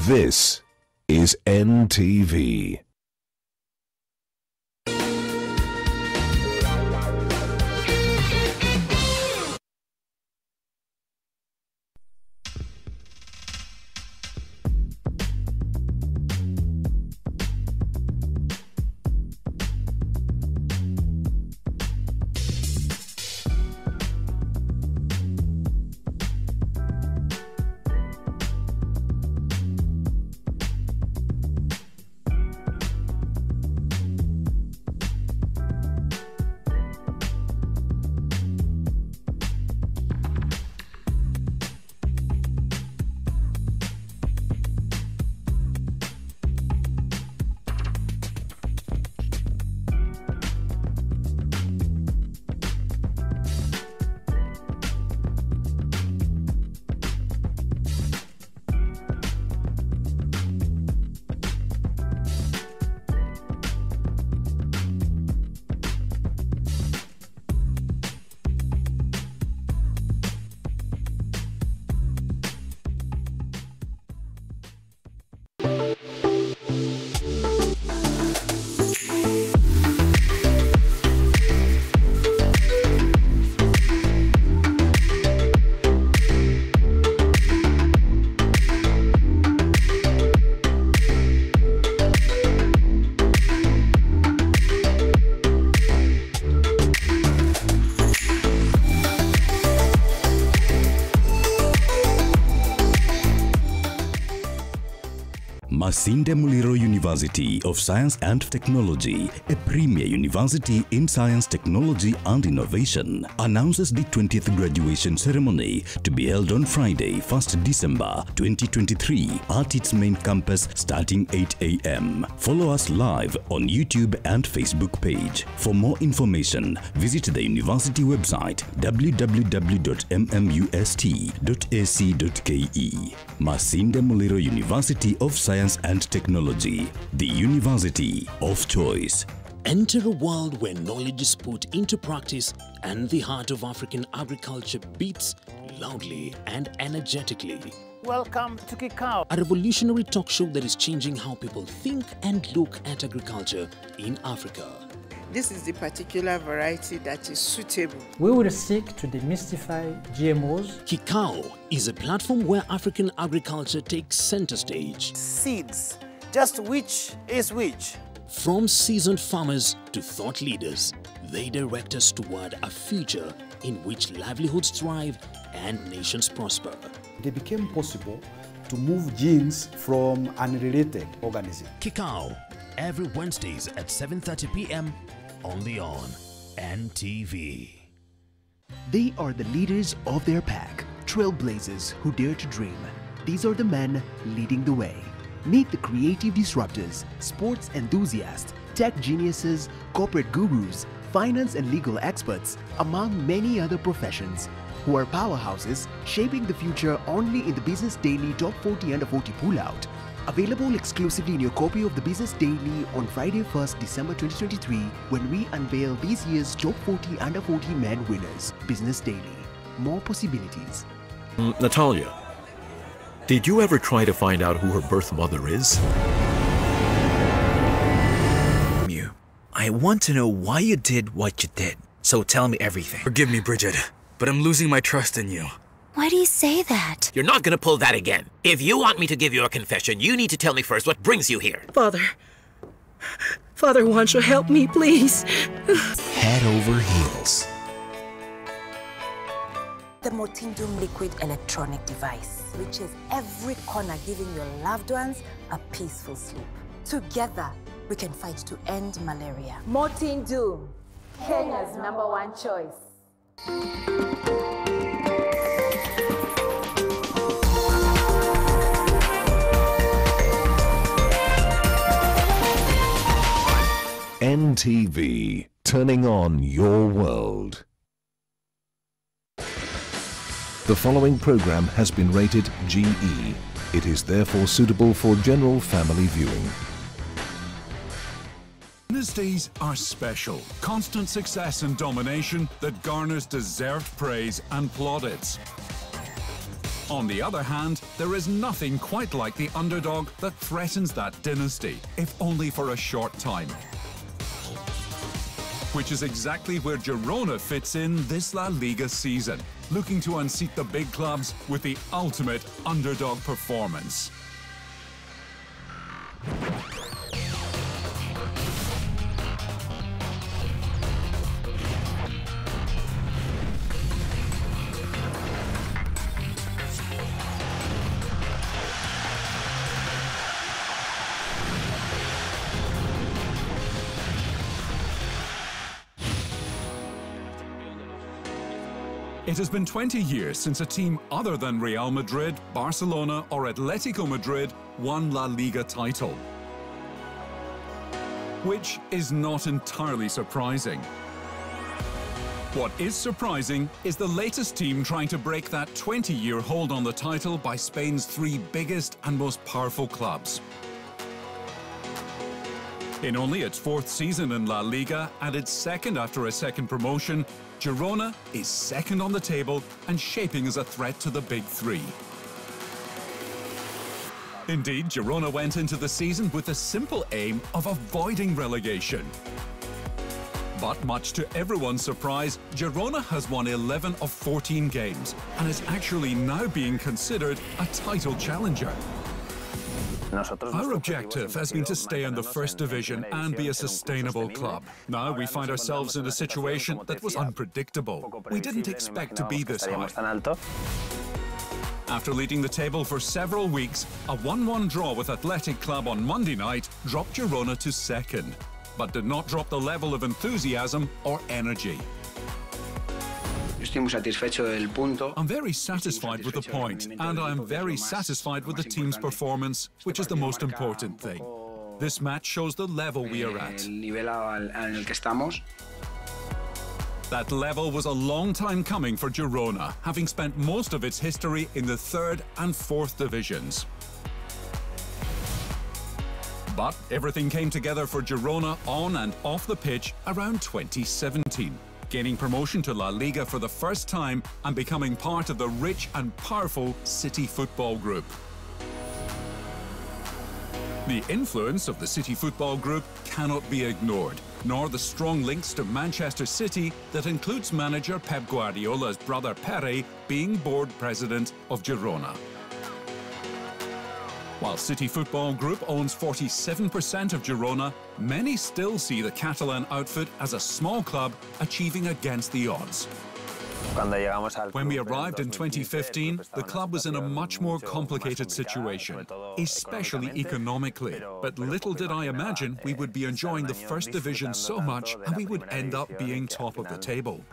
This is NTV. Masinde Muliro University of Science and Technology, a premier university in science, technology and innovation, announces the 20th graduation ceremony to be held on Friday, 1st December 2023 at its main campus starting 8 a.m. Follow us live on YouTube and Facebook page. For more information, visit the university website www.mmust.ac.ke. Masinde Muliro University of Science and Technology, the university of choice. Enter a world where knowledge is put into practice and the heart of African agriculture beats loudly and energetically. Welcome to Kikao, a revolutionary talk show that is changing how people think and look at agriculture in Africa. This is the particular variety that is suitable. We will seek to demystify GMOs. Kikao is a platform where African agriculture takes center stage. Seeds, just which is which. From seasoned farmers to thought leaders, they direct us toward a future in which livelihoods thrive and nations prosper. It became possible to move genes from unrelated organisms. Kikao, every Wednesdays at 7:30 p.m. only on NTV. They are the leaders of their pack, trailblazers who dare to dream. These are the men leading the way. Meet the creative disruptors, sports enthusiasts, tech geniuses, corporate gurus, finance and legal experts, among many other professions, who are powerhouses shaping the future only in the Business Daily Top 40 Under 40 Pullout. Available exclusively in your copy of the Business Daily on Friday 1st December 2023 when we unveil this year's Top 40 Under 40 Men winners. Business Daily. More possibilities. Natalia, did you ever try to find out who her birth mother is? I want to know why you did what you did, so tell me everything. Forgive me, Bridget, but I'm losing my trust in you. Why do you say that? You're not gonna pull that again. If you want me to give you a confession, you need to tell me first what brings you here. Father wants you to help me, please. Head over heels. The Motindum liquid electronic device reaches every corner, giving your loved ones a peaceful sleep. Together, we can fight to end malaria. Motindum, Kenya's #1 choice. NTV, turning on your world. The following program has been rated GE. It is therefore suitable for general family viewing. Dynasties are special. Constant success and domination that garners deserved praise and plaudits. On the other hand, there is nothing quite like the underdog that threatens that dynasty, if only for a short time. Which is exactly where Girona fits in this La Liga season, looking to unseat the big clubs with the ultimate underdog performance. It has been 20 years since a team other than Real Madrid, Barcelona or Atletico Madrid won La Liga title. Which is not entirely surprising. What is surprising is the latest team trying to break that 20-year hold on the title by Spain's 3 biggest and most powerful clubs. In only its 4th season in La Liga and its 2nd after a second promotion, Girona is 2nd on the table and shaping as a threat to the big 3. Indeed, Girona went into the season with the simple aim of avoiding relegation. But much to everyone's surprise, Girona has won 11 of 14 games and is actually now being considered a title challenger. Our objective has been to stay in the first division and be a sustainable club. Now we find ourselves in a situation that was unpredictable. We didn't expect to be this high. After leading the table for several weeks, a 1-1 draw with Athletic Club on Monday night dropped Girona to 2nd, but did not drop the level of enthusiasm or energy. I'm very satisfied with the point, and I'm very satisfied with the team's performance, which is the most important thing. This match shows the level we are at. That level was a long time coming for Girona, having spent most of its history in the 3rd and 4th divisions. But everything came together for Girona on and off the pitch around 2017. Gaining promotion to La Liga for the first time and becoming part of the rich and powerful City Football Group. The influence of the City Football Group cannot be ignored, nor the strong links to Manchester City that includes manager Pep Guardiola's brother Pere being board president of Girona. While City Football Group owns 47% of Girona, many still see the Catalan outfit as a small club achieving against the odds. When we arrived in 2015, the club was in a much more complicated situation, especially economically. But little did I imagine we would be enjoying the first division so much and we would end up being top of the table.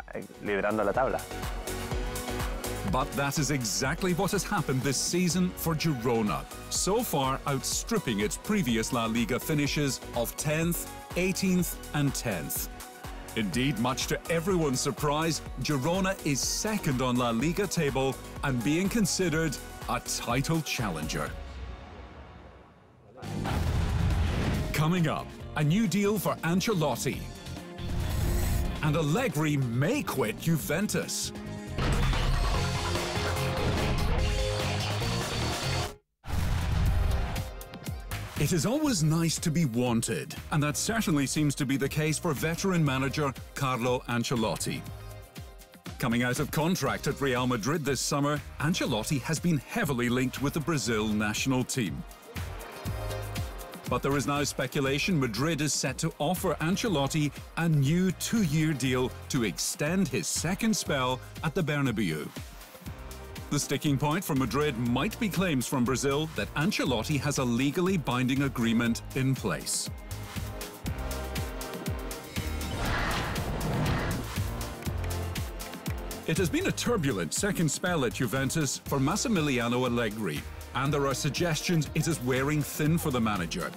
But that is exactly what has happened this season for Girona, so far outstripping its previous La Liga finishes of 10th, 18th and 10th. Indeed, much to everyone's surprise, Girona is 2nd on La Liga table and being considered a title challenger. Coming up, a new deal for Ancelotti. And Allegri may quit Juventus. It is always nice to be wanted, and that certainly seems to be the case for veteran manager Carlo Ancelotti. Coming out of contract at Real Madrid this summer, Ancelotti has been heavily linked with the Brazil national team. But there is now speculation Madrid is set to offer Ancelotti a new 2-year deal to extend his second spell at the Bernabeu. The sticking point for Madrid might be claims from Brazil that Ancelotti has a legally binding agreement in place. It has been a turbulent second spell at Juventus for Massimiliano Allegri, and there are suggestions it is wearing thin for the manager.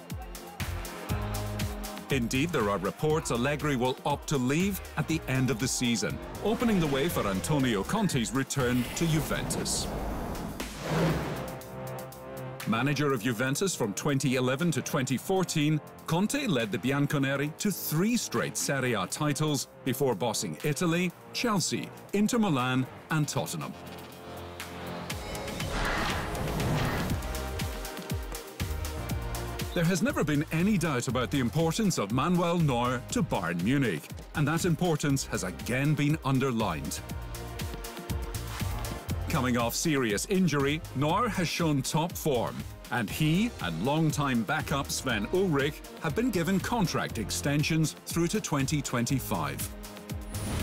Indeed, there are reports Allegri will opt to leave at the end of the season, opening the way for Antonio Conte's return to Juventus. Manager of Juventus from 2011 to 2014, Conte led the Bianconeri to 3 straight Serie A titles before bossing Italy, Chelsea, Inter Milan and Tottenham. There has never been any doubt about the importance of Manuel Neuer to Bayern Munich, and that importance has again been underlined. Coming off serious injury, Neuer has shown top form, and he and long-time backup Sven Ulrich have been given contract extensions through to 2025.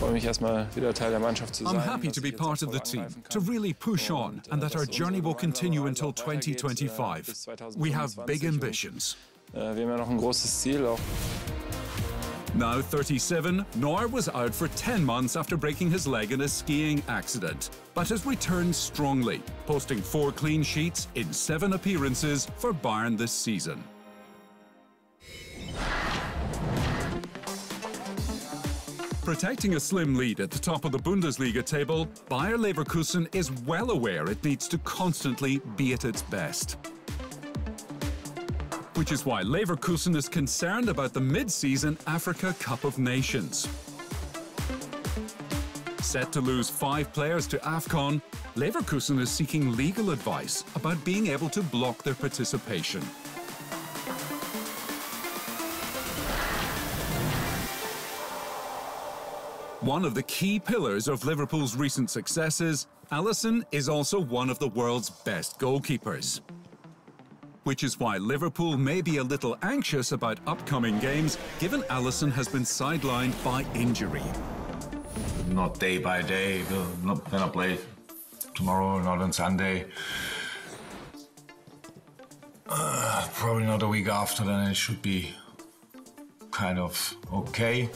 I'm happy to be part of the team, to really push on, and that our journey will continue until 2025. We have big ambitions. Now 37, Neuer was out for 10 months after breaking his leg in a skiing accident, but has returned strongly, posting 4 clean sheets in 7 appearances for Bayern this season. Protecting a slim lead at the top of the Bundesliga table, Bayer Leverkusen is well aware it needs to constantly be at its best. Which is why Leverkusen is concerned about the mid-season Africa Cup of Nations. Set to lose 5 players to AFCON, Leverkusen is seeking legal advice about being able to block their participation. One of the key pillars of Liverpool's recent successes, Alisson is also one of the world's best goalkeepers. Which is why Liverpool may be a little anxious about upcoming games, given Alisson has been sidelined by injury. Not day by day, we're not gonna play tomorrow, not on Sunday. Probably not a week after, then it should be kind of okay.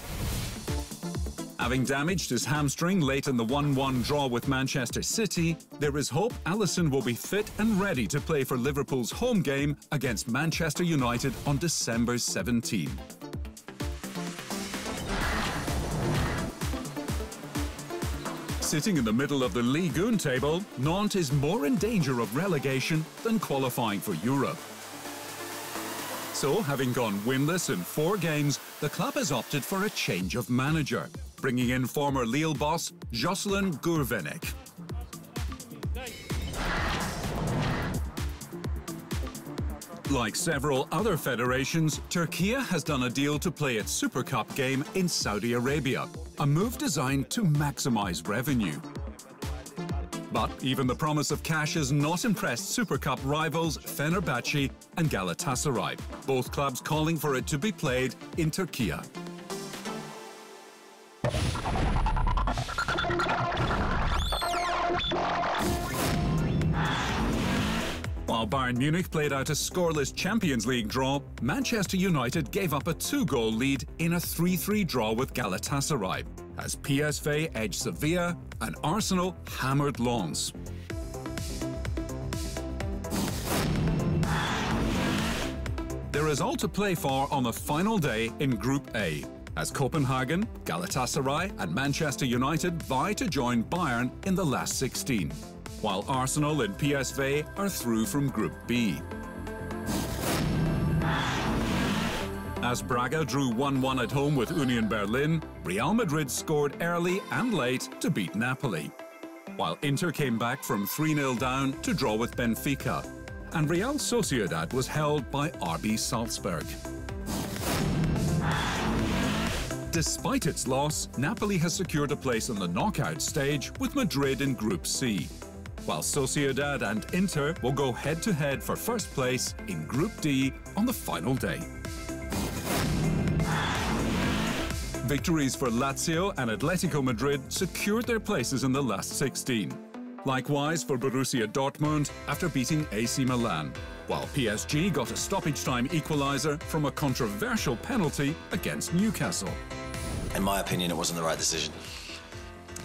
Having damaged his hamstring late in the 1-1 draw with Manchester City, there is hope Alisson will be fit and ready to play for Liverpool's home game against Manchester United on December 17. Sitting in the middle of the Ligue 1 table, Nantes is more in danger of relegation than qualifying for Europe. So, having gone winless in 4 games, the club has opted for a change of manager, bringing in former Lille boss Jocelyn Gourvenec. Like several other federations, Turkey has done a deal to play its Super Cup game in Saudi Arabia, a move designed to maximize revenue. But even the promise of cash has not impressed Super Cup rivals Fenerbahce and Galatasaray, both clubs calling for it to be played in Turkey. While Bayern Munich played out a scoreless Champions League draw, Manchester United gave up a 2-goal lead in a 3-3 draw with Galatasaray, as PSV edged Sevilla and Arsenal hammered Lens. There is all to play for on the final day in Group A, as Copenhagen, Galatasaray and Manchester United vie to join Bayern in the last 16, while Arsenal and PSV are through from Group B. As Braga drew 1-1 at home with Union Berlin, Real Madrid scored early and late to beat Napoli, while Inter came back from 3-0 down to draw with Benfica, and Real Sociedad was held by RB Salzburg. Despite its loss, Napoli has secured a place on the knockout stage with Madrid in Group C, while Sociedad and Inter will go head-to-head for first place in Group D on the final day. Victories for Lazio and Atletico Madrid secured their places in the last 16. Likewise for Borussia Dortmund after beating AC Milan, while PSG got a stoppage-time equaliser from a controversial penalty against Newcastle. In my opinion, it wasn't the right decision.